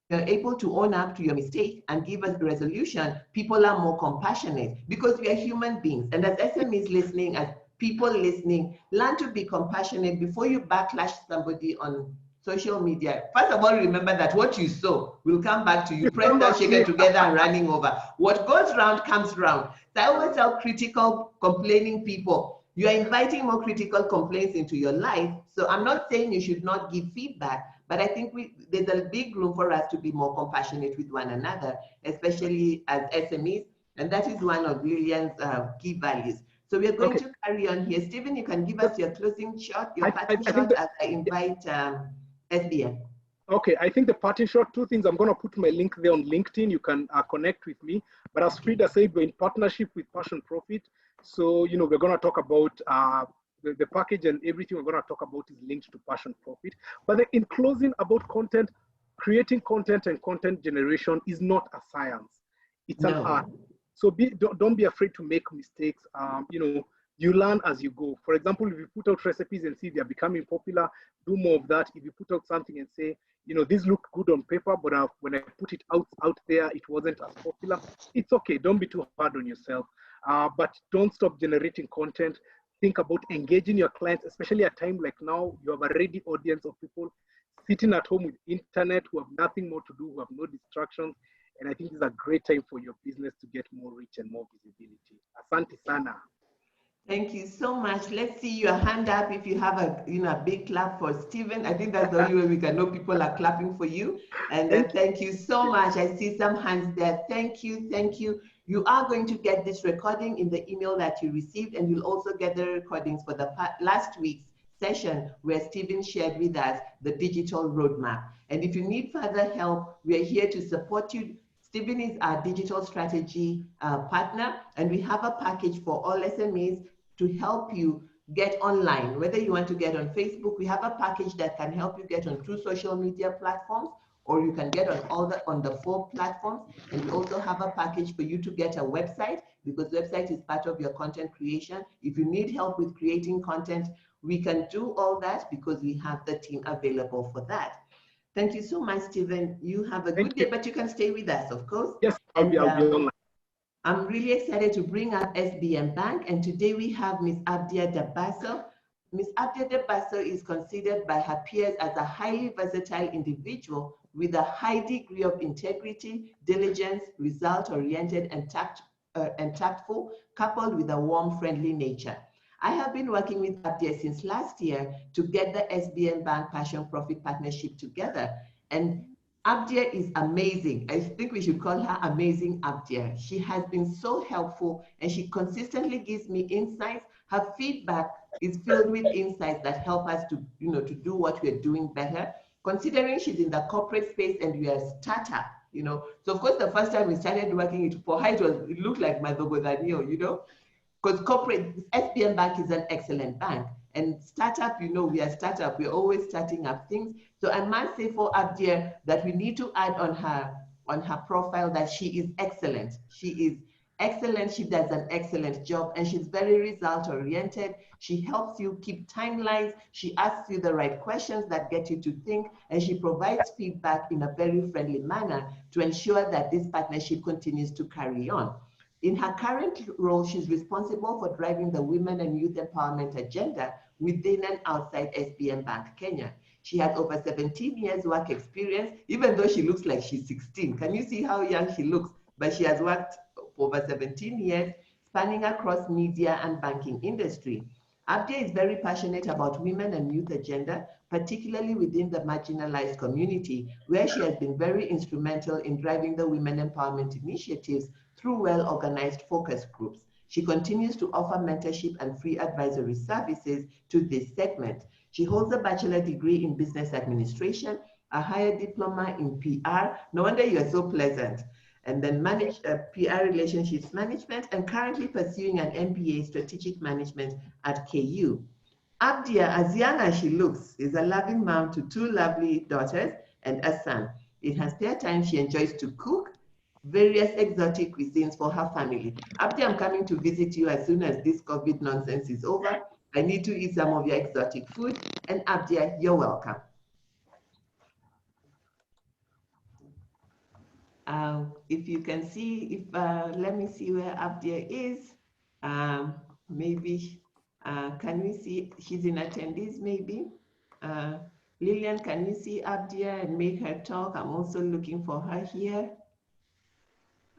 you're able to own up to your mistake and give us the resolution, people are more compassionate because we are human beings. And as SMEs listening, as people listening, learn to be compassionate before you backlash somebody on social media. First of all, remember that what you sow will come back to you. Press that shaker together and running over. What goes round comes round. So I always tell critical, complaining people, you are inviting more critical complaints into your life. So I'm not saying you should not give feedback, but I think there's a big room for us to be more compassionate with one another, especially as SMEs. And that is one of Lillian's key values. So we are going to carry on here. Stephen, you can give us your closing shot, your parting shot as I invite SBM. Okay, I think the parting shot, two things. I'm going to put my link there on LinkedIn. You can connect with me. But as Frida said, we're in partnership with Passion Profit. So, we're going to talk about the package and everything we're going to talk about is linked to Passion Profit. But in closing about content, creating content and content generation is not a science. It's an art. So don't be afraid to make mistakes. You learn as you go. For example, if you put out recipes and see they're becoming popular, do more of that. If you put out something and say, these look good on paper, but when I put it out there, it wasn't as popular. It's okay. Don't be too hard on yourself. But don't stop generating content. Think about engaging your clients, especially at a time like now. You have a ready audience of people sitting at home with internet who have nothing more to do, who have no distractions. And I think this is a great time for your business to get more reach and more visibility. Asante sana. Thank you so much. Let's see your hand up if you have a big clap for Stephen. I think that's the only way we can know people are clapping for you. And thank you so much. I see some hands there. Thank you. Thank you. You are going to get this recording in the email that you received, and you'll also get the recordings for the last week's session where Stephen shared with us the digital roadmap. And if you need further help, we are here to support you. Stephen is our digital strategy partner, and we have a package for all SMEs to help you get online. Whether you want to get on Facebook, we have a package that can help you get on 2 social media platforms, or you can get on the 4 platforms. And we also have a package for you to get a website, because website is part of your content creation. If you need help with creating content, we can do all that because we have the team available for that. Thank you so much, Stephen. You have a good day, but you can stay with us, of course. Yes, I'll be online. I'm really excited to bring up SBM Bank, and today we have Ms. Abdia Dabaso. Ms. Abdia Dabaso is considered by her peers as a highly versatile individual with a high degree of integrity, diligence, result-oriented, and tactful, coupled with a warm, friendly nature. I have been working with Abdia since last year to get the SBM Bank Passion Profit Partnership together. And Abdia is amazing. I think we should call her Amazing Abdia. She has been so helpful and she consistently gives me insights. Her feedback is filled with insights that help us to, to do what we're doing better. Considering she's in the corporate space and we are a startup, So of course, the first time we started working, for her, it looked like Madogodanio, because corporate, SBM Bank is an excellent bank. And startup, we are startup, we're always starting up things. So I must say for Abdia that we need to add on her profile that she is excellent. She is excellent, she does an excellent job, and she's very result oriented. She helps you keep timelines, she asks you the right questions that get you to think, and she provides feedback in a very friendly manner to ensure that this partnership continues to carry on. In her current role, she's responsible for driving the women and youth empowerment agenda within and outside SBM Bank Kenya. She has over 17 years work experience, even though she looks like she's 16. Can you see how young she looks? But she has worked for over 17 years, spanning across media and banking industry. Abdia is very passionate about women and youth agenda, particularly within the marginalized community, where she has been very instrumental in driving the women empowerment initiatives through well-organized focus groups. She continues to offer mentorship and free advisory services to this segment. She holds a bachelor degree in business administration, a higher diploma in PR. No wonder you are so pleasant. And then manage PR relationships management, and currently pursuing an MBA strategic management at KU. Abdia, as young as she looks, is a loving mom to 2 lovely daughters and a son. In her spare time, she enjoys to cook various exotic cuisines for her family. Abdia, I'm coming to visit you as soon as this COVID nonsense is over. I need to eat some of your exotic food. And Abdia, you're welcome. If you can see, let me see where Abdia is. Maybe, can we see, she's in attendees maybe? Lillian, can you see Abdia and make her talk? I'm also looking for her here.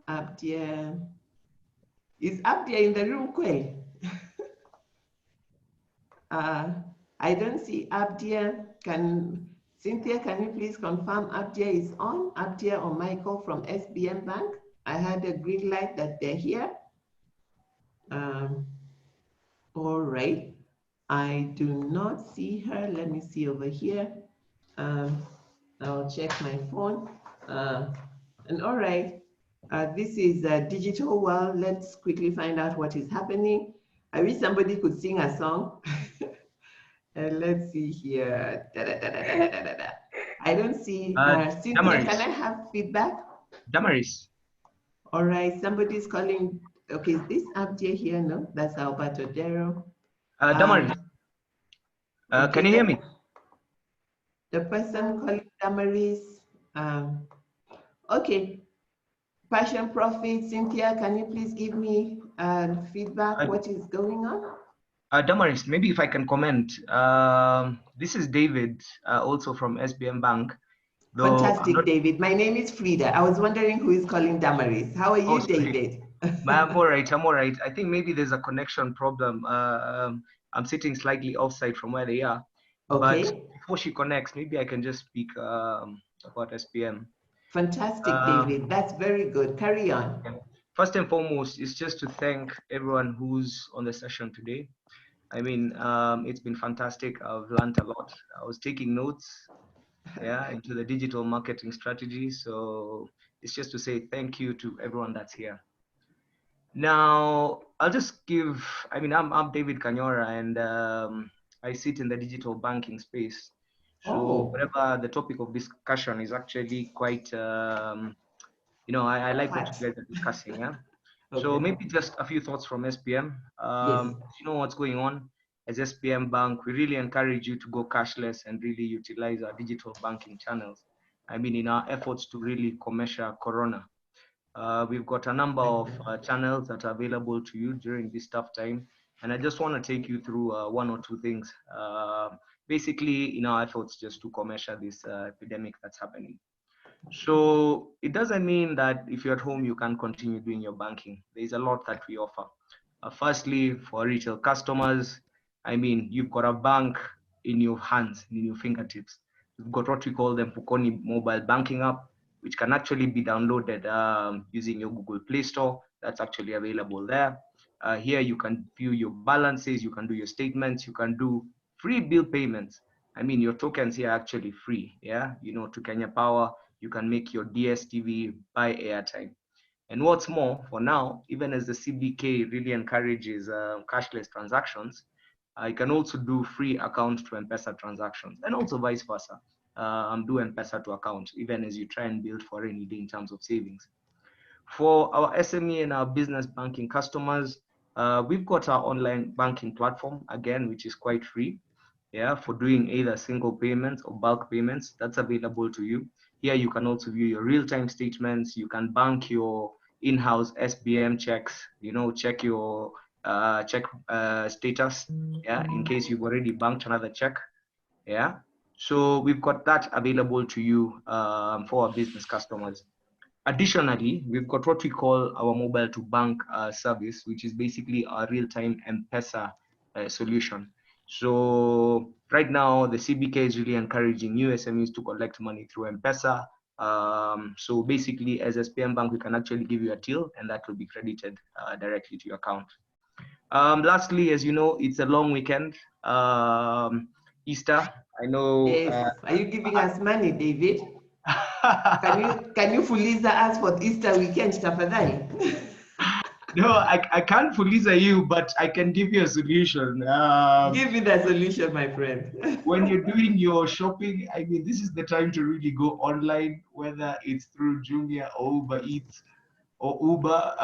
Abdia, is Abdia in the room, Kwei? I don't see Abdia. Cynthia, can you please confirm Abdia is on? Abdia or Michael from SBM Bank? I had a green light that they're here. All right. I do not see her. Let me see over here. I'll check my phone. And all right, this is a digital world. Let's quickly find out what is happening. I wish somebody could sing a song. Let's see here. I don't see. Cynthia, Damaris. can I have feedback? Damaris. All right, somebody's calling. Okay, is this Abdia here? No, that's Alberto Dero. Damaris. Okay, can you hear me? The person calling Damaris. Okay, Passion Profit, Cynthia, can you please give me feedback? What is going on? Damaris, maybe if I can comment. This is David, also from SBM Bank. Fantastic, David. My name is Frida. I was wondering who is calling Damaris. How are you, David? I'm all right. I'm all right. I think maybe there's a connection problem. I'm sitting slightly offside from where they are. Okay. But before she connects, maybe I can just speak about SBM. Fantastic, David. That's very good. Carry on. First and foremost, is just to thank everyone who's on the session today. I mean, it's been fantastic. I've learned a lot. I was taking notes, into the digital marketing strategy. So it's just to say thank you to everyone that's here. Now, I'll just give, I'm David Kanyora, and I sit in the digital banking space. So whatever the topic of discussion is actually quite, I like what you guys are discussing, yeah? Okay. So maybe just a few thoughts from SPM. Yes. You know what's going on. As SPM Bank, we really encourage you to go cashless and really utilize our digital banking channels. I mean, in our efforts to really commercial Corona. We've got a number of channels that are available to you during this tough time. And I just want to take you through one or two things, basically in our efforts just to commercial this epidemic that's happening. So it doesn't mean that if you're at home, you can continue doing your banking. There's a lot that we offer. Firstly, for retail customers, I mean, you've got a bank in your hands, in your fingertips. We've got what we call the Mpukoni mobile banking app, which can actually be downloaded using your Google Play Store. That's actually available there. Here you can view your balances, you can do your statements, you can do free bill payments. I mean, your tokens here are actually free, yeah? You know, to Kenya Power, you can make your DSTV, buy airtime. And what's more, for now, even as the CBK really encourages cashless transactions, you can also do free account to M-Pesa transactions, and also vice versa. Do M-Pesa to account, even as you try and build for any day in terms of savings. For our SME and our business banking customers, we've got our online banking platform, again, which is quite free, yeah, for doing either single payments or bulk payments. That's available to you. Here you can also view your real-time statements. You can bank your in-house SBM checks, you know, check your status, yeah, in case you've already banked another check, yeah. So we've got that available to you for our business customers. Additionally, we've got what we call our mobile to bank service, which is basically our real-time M-Pesa solution. So right now, the CBK is really encouraging new SMEs to collect money through M-Pesa. So basically, as SPM Bank, we can actually give you a till, and that will be credited directly to your account. Lastly, as you know, it's a long weekend, Easter. I know. Yes. Are you giving us money, David? Can you fuliza us for Easter weekend, tafadhali? No, I can't fuliza you, but I can give you a solution. Give me the solution, my friend. When you're doing your shopping, I mean, this is the time to really go online, whether it's through Jumia or Uber Eats or Uber.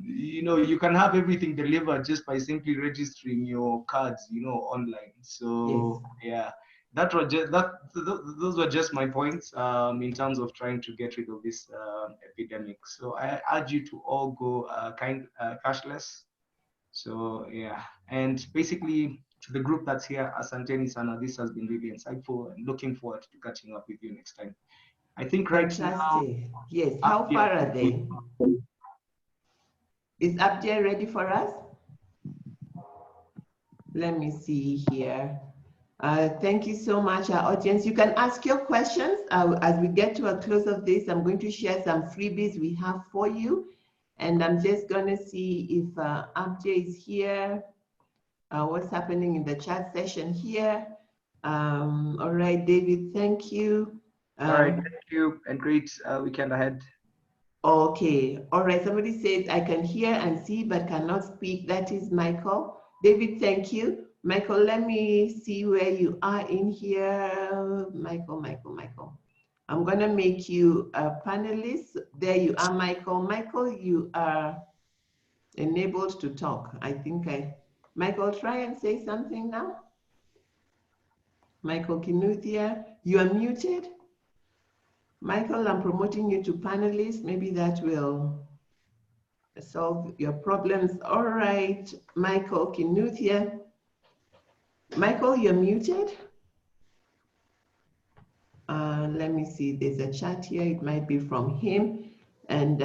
You know, you can have everything delivered just by simply registering your cards, you know, online. So yes. Yeah, that was just those were just my points in terms of trying to get rid of this epidemic. So I urge you to all go cashless. So yeah, and basically to the group that's here, Asanteni Sana, this has been really insightful, and looking forward to catching up with you next time. I think right now. Yes, how far are they? Is Abdia ready for us? Let me see here. Thank you so much, our audience. You can ask your questions. As we get to a close of this, I'm going to share some freebies we have for you. And I'm just going to see if Abdia is here. What's happening in the chat session here. All right, David, thank you. All right, thank you, and great weekend ahead. Okay, all right, somebody says, I can hear and see, but cannot speak. That is Michael. David, thank you. Michael, let me see where you are in here. Michael. I'm gonna make you a panelist. There you are, Michael. Michael, you are enabled to talk. Michael, try and say something now. Michael Kinuthia, you are muted. Michael, I'm promoting you to panelist. Maybe that will solve your problems. All right, Michael Kinuthia. Michael, you're muted. Let me see, there's a chat here. It might be from him. And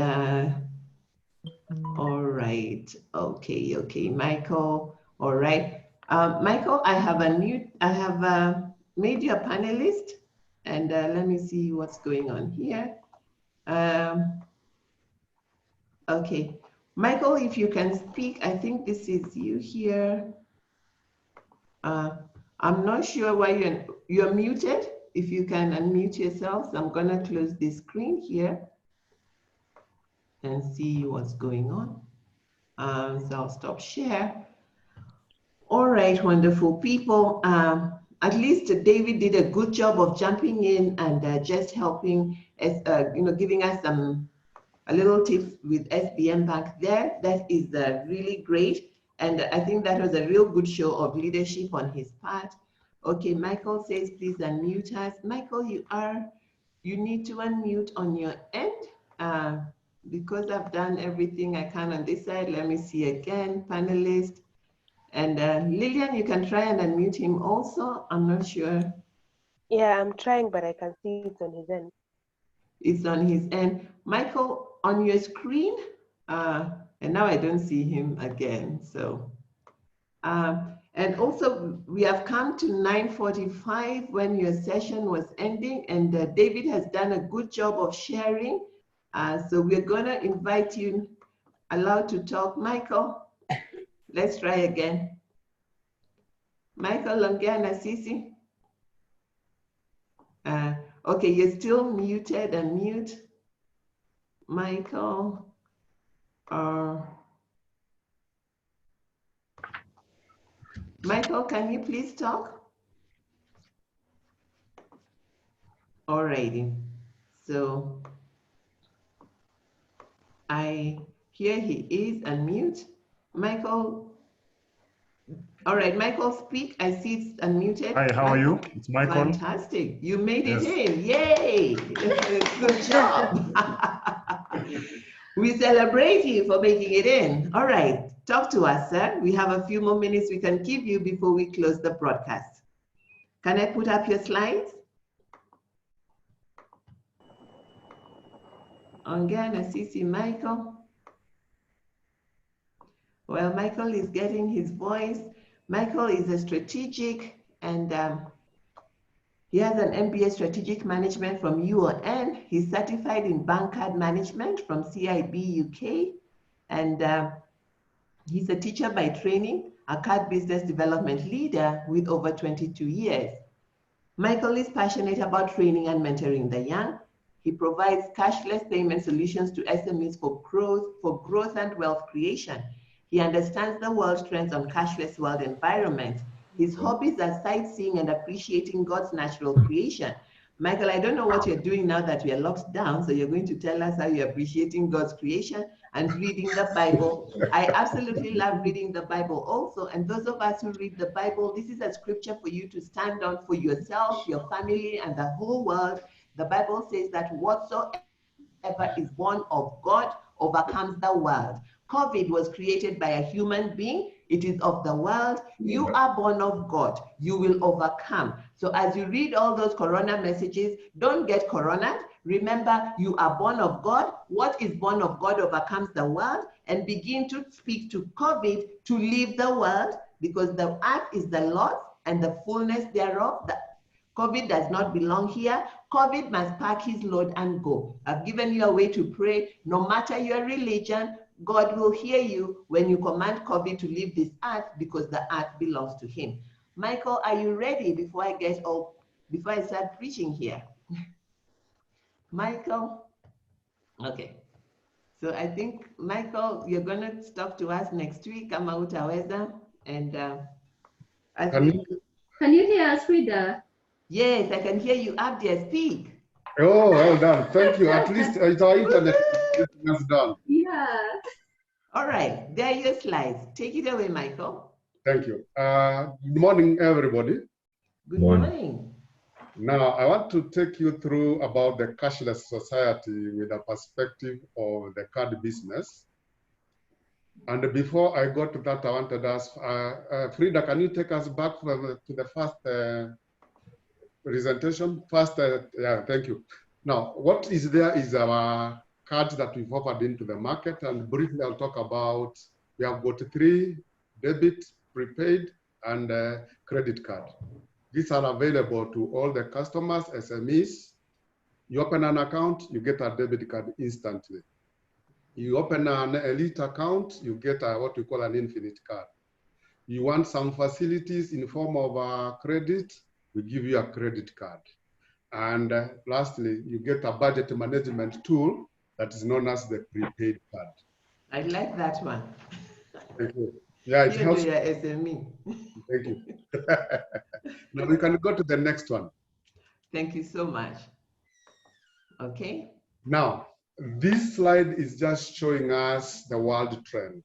all right, okay, Michael. All right, Michael, I have made you a panelist. And let me see what's going on here. Okay, Michael, if you can speak, I think this is you here. I'm not sure why you're muted. If you can unmute yourself, I'm gonna close this screen here and see what's going on. So I'll stop share. All right, wonderful people. At least David did a good job of jumping in and just helping us, giving us a little tips with SBM Bank there. That is really great. And I think that was a real good show of leadership on his part. Okay, Michael says, please unmute us. Michael, you need to unmute on your end. Because I've done everything I can on this side. Let me see again, panelist. And Lillian, you can try and unmute him also. I'm not sure. Yeah, I'm trying, but I can see it's on his end. It's on his end. Michael, on your screen, and now I don't see him again. So And also, we have come to 9:45 when your session was ending, and David has done a good job of sharing. So we're going to invite you, allowed to talk. Michael, let's try again. Michael Longiana Sisi. Okay, you're still muted and mute. Michael. Michael, can you please talk? Alrighty. So here he is, unmute. Michael. All right, Michael, speak. I see it's unmuted. Hi, how are you? It's Michael. Fantastic. You made it Yes. in. Yay. Good job. We celebrate you for making it in. All right, talk to us, sir. We have a few more minutes we can give you before we close the broadcast. Can I put up your slides? Again, Assisi Michael. Well, Michael is getting his voice. Michael is a strategic, and he has an MBA Strategic Management from UON. He's certified in bank card management from CIB UK, and he's a teacher by training, a card business development leader with over 22 years. Michael is passionate about training and mentoring the young. He provides cashless payment solutions to SMEs for growth and wealth creation. He understands the world trends on cashless world environment. His hobbies are sightseeing and appreciating God's natural creation. Michael, I don't know what you're doing now that we are locked down, so you're going to tell us how you're appreciating God's creation and reading the Bible. I absolutely love reading the Bible also, and those of us who read the Bible, this is a scripture for you to stand on for yourself, your family, and the whole world. The Bible says that whatsoever is born of God overcomes the world. COVID was created by a human being. It is of the world. You are born of God. You will overcome. So as you read all those corona messages, don't get coronaed. Remember, you are born of God. What is born of God overcomes the world, and begin to speak to COVID to leave the world, because the earth is the Lord's and the fullness thereof. COVID does not belong here. COVID must pack his load and go. I've given you a way to pray. No matter your religion, God will hear you when you command COVID to leave this earth, because the earth belongs to him. Michael, are you ready before I start preaching here? Michael? Okay. So I think, Michael, you're going to talk to us next week. Kama utaweza. And Can you hear us, Frida? Yes, I can hear you up there. Speak. Oh, well done. Thank you. At least it's our internet is done. Yeah. All right. There are your slides. Take it away, Michael. Thank you. Good morning, everybody. Good morning. Now, I want to take you through about the cashless society with a perspective of the card business. And before I go to that, I wanted to ask, Frida, can you take us back to the first presentation? Yeah, thank you. Now, what is there is our cards that we've offered into the market, and briefly I'll talk about, we have got 3: debit, prepaid, and credit card. These are available to all the customers, SMEs. You open an account, you get a debit card instantly. You open an elite account, you get what we call an infinite card. You want some facilities in form of credit, we give you a credit card. And lastly, you get a budget management tool that is known as the prepaid card. I like that one. Thank you. Yeah, it helps. Your SME. Thank you. Now we can go to the next one. Thank you so much. Okay. Now, this slide is just showing us the world trend.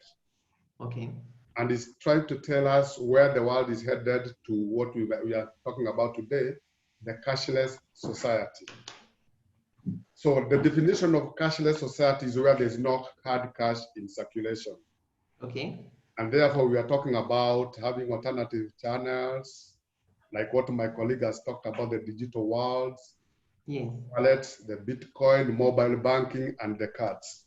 Okay. And it's trying to tell us where the world is headed to what we are talking about today, the cashless society. So the definition of cashless society is where there's no hard cash in circulation. Okay. And therefore, we are talking about having alternative channels, like what my colleague has talked about, the digital worlds, yes, wallets, the Bitcoin, mobile banking, and the cards.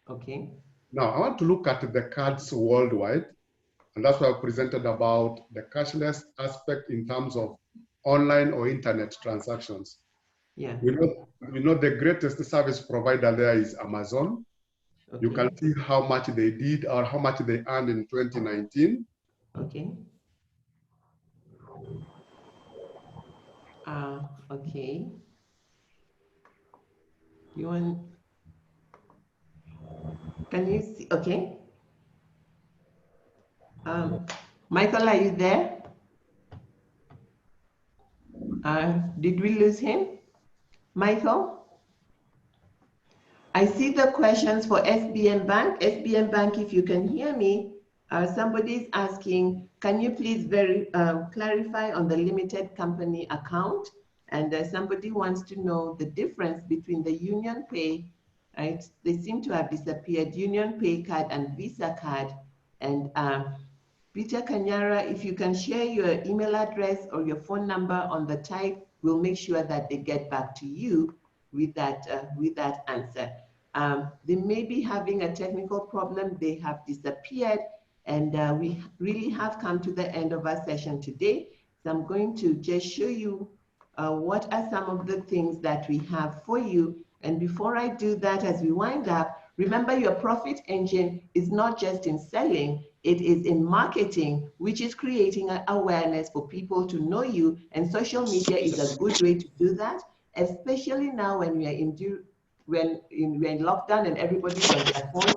Okay. Now, I want to look at the cards worldwide. And that's why I presented about the cashless aspect in terms of online or internet transactions. Yeah. We know the greatest service provider there is Amazon. Okay. You can see how much they did or how much they earned in 2019. Okay. Okay. You want, can you see, okay. Michael, are you there? Did we lose him? Michael? I see the questions for SBM Bank. SBM Bank, if you can hear me, somebody is asking, can you please clarify on the limited company account? And somebody wants to know the difference between the Union Pay, right? They seem to have disappeared, Union Pay card and Visa card. And Peter Kanyara, if you can share your email address or your phone number on the type, we'll make sure that they get back to you with that answer. They may be having a technical problem. They have disappeared, and we really have come to the end of our session today. So I'm going to just show you what are some of the things that we have for you. And before I do that, as we wind up, remember your profit engine is not just in selling, it is in marketing, which is creating an awareness for people to know you. And social media is a good way to do that, especially now when we are we're in lockdown and everybody's on their phones.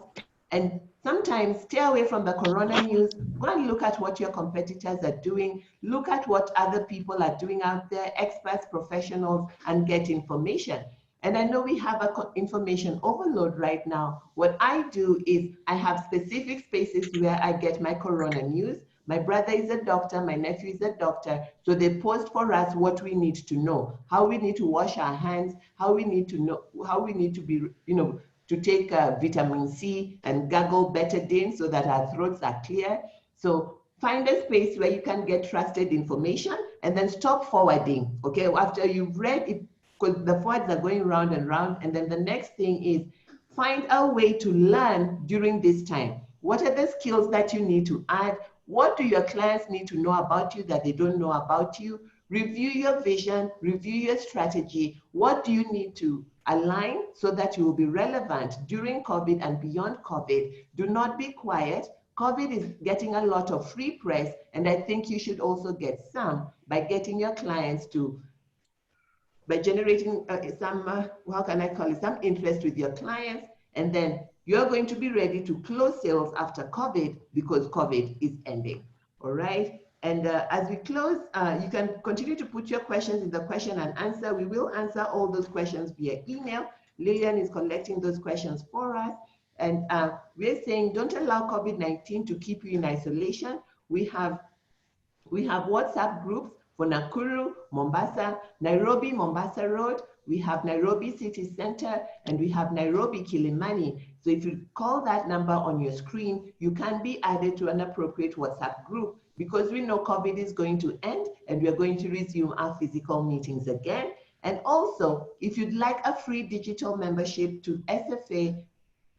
And sometimes stay away from the corona news. Go and look at what your competitors are doing. Look at what other people are doing out there, experts, professionals, and get information. And I know we have an information overload right now. What I do is I have specific spaces where I get my corona news. My brother is a doctor, my nephew is a doctor. So they post for us what we need to know, how we need to wash our hands, how we need to know, how we need to be, to take vitamin C and gargle betadine so that our throats are clear. So find a space where you can get trusted information and then stop forwarding, okay? After you've read it, because the forwards are going round and round. And then the next thing is find a way to learn during this time. What are the skills that you need to add? What do your clients need to know about you that they don't know about you? Review your vision, review your strategy. What do you need to align so that you will be relevant during COVID and beyond COVID? Do not be quiet. COVID is getting a lot of free press, and I think you should also get some by getting your clients to, by generating some, how can I call it, some interest with your clients, and then you're going to be ready to close sales after COVID because COVID is ending, all right? And as we close, you can continue to put your questions in the question and answer. We will answer all those questions via email. Lillian is collecting those questions for us. And we're saying, don't allow COVID-19 to keep you in isolation. We have WhatsApp groups for Nakuru, Mombasa, Nairobi, Mombasa Road. We have Nairobi City Center, and we have Nairobi Kilimani. So if you call that number on your screen, you can be added to an appropriate WhatsApp group, because we know COVID is going to end and we are going to resume our physical meetings again. And also, if you'd like a free digital membership to SFA,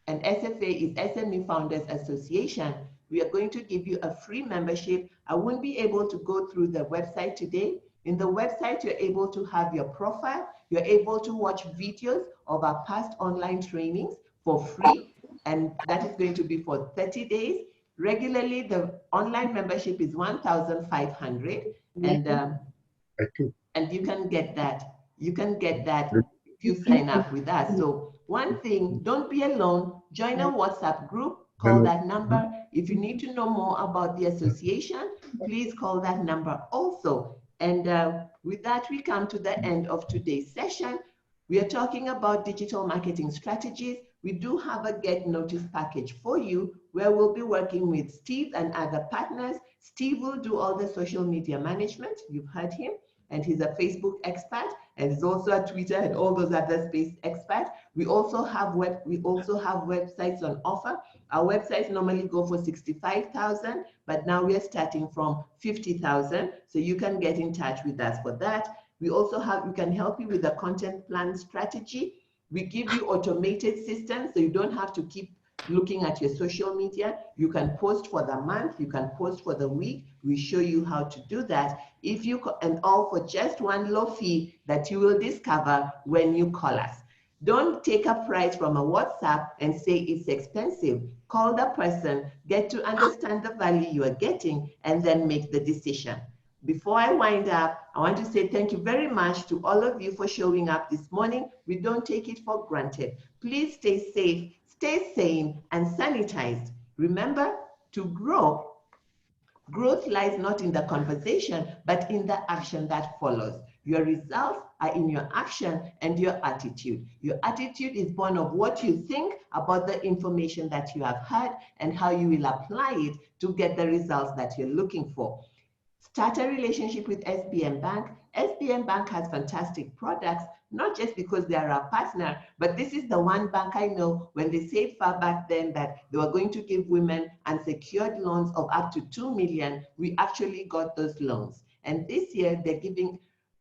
and SFA is SME Founders Association, we are going to give you a free membership. I won't be able to go through the website today. In the website, you're able to have your profile. You're able to watch videos of our past online trainings for free, and that is going to be for 30 days. Regularly, the online membership is 1,500, and you can get that. You can get that if you sign up with us. So one thing, don't be alone. Join a WhatsApp group. Call that number. If you need to know more about the association, please call that number also. And with that, we come to the end of today's session. We are talking about digital marketing strategies. We do have a Get Notice package for you where we'll be working with Steve and other partners. Steve will do all the social media management. You've heard him. And he's a Facebook expert, and he's also a Twitter and all those other space experts. We also have websites on offer. Our websites normally go for 65,000, but now we are starting from 50,000. So you can get in touch with us for that. We can help you with the content plan strategy. We give you automated systems, so you don't have to keep looking at your social media. You can post for the month, you can post for the week. We show you how to do that. If you and all for just one low fee that you will discover when you call us. Don't take a price from a WhatsApp and say it's expensive. Call the person, get to understand the value you are getting, and then make the decision. Before I wind up, I want to say thank you very much to all of you for showing up this morning. We don't take it for granted. Please stay safe, stay sane, and sanitized. Remember, to grow, growth lies not in the conversation, but in the action that follows. Your results are in your action and your attitude. Your attitude is born of what you think about the information that you have heard and how you will apply it to get the results that you're looking for. Start a relationship with SBM Bank. SBM Bank has fantastic products, not just because they are our partner, but this is the one bank I know when they said far back then that they were going to give women unsecured loans of up to 2 million. We actually got those loans. And this year they're giving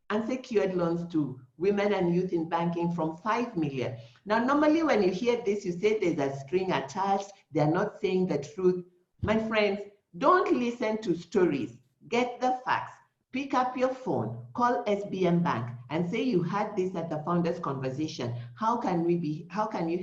unsecured loans to women and youth in banking from 5 million. Now, normally when you hear this, you say there's a string attached. They're not saying the truth. My friends, don't listen to stories. Get the facts. Pick up your phone, call SBM Bank and say you had this at the founders conversation. How can you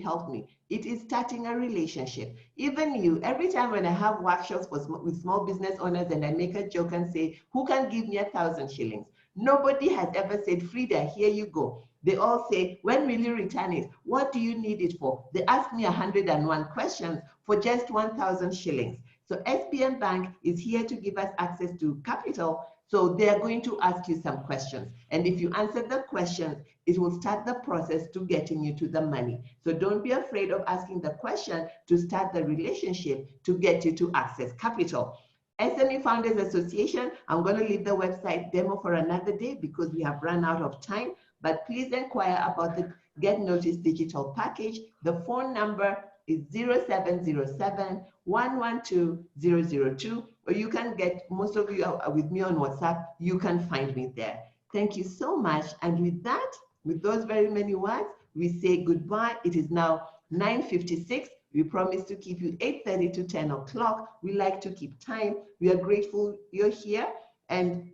help me? It is starting a relationship. Even you, every time when I have workshops with small business owners and I make a joke and say, who can give me 1,000 shillings? Nobody has ever said, Frida, here you go. They all say, when will you return it? What do you need it for? They ask me 101 questions for just 1,000 shillings. So SBM Bank is here to give us access to capital. So they are going to ask you some questions. And if you answer the questions, it will start the process to getting you to the money. So don't be afraid of asking the question to start the relationship to get you to access capital. SME Founders Association, I'm going to leave the website demo for another day because we have run out of time, but please inquire about the Get Notice digital package. The phone number is 0707-112-002, or you can get, most of you are with me on WhatsApp, you can find me there. Thank you so much. And with that, with those very many words, we say goodbye. It is now 9:56. We promise to keep you 8:30 to 10 o'clock. We like to keep time. We are grateful you're here. And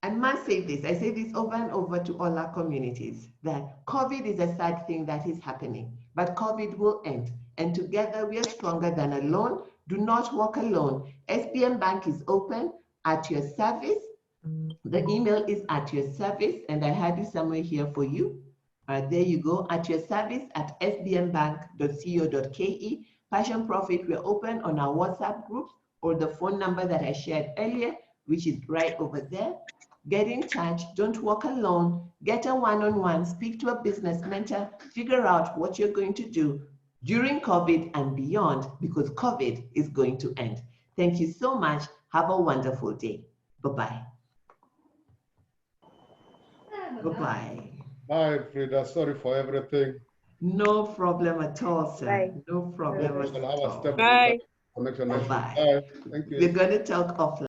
I must say this, I say this over and over to all our communities, that COVID is a sad thing that is happening, but COVID will end. And together we are stronger than alone. Do not walk alone. SBM Bank is open, at your service. The email is at your service, and I had it somewhere here for you. There you go, at your service at sbmbank.co.ke. Passion Profit, we're open on our WhatsApp groups or the phone number that I shared earlier, which is right over there. Get in touch, don't walk alone, get a one-on-one, speak to a business mentor, figure out what you're going to do during COVID and beyond, because COVID is going to end. Thank you so much. Have a wonderful day. Bye-bye. Bye-bye. Bye, Frida. Sorry for everything. No problem at all, sir. Bye. No problem at all. Bye. Bye. Bye. Thank you. We're going to talk offline.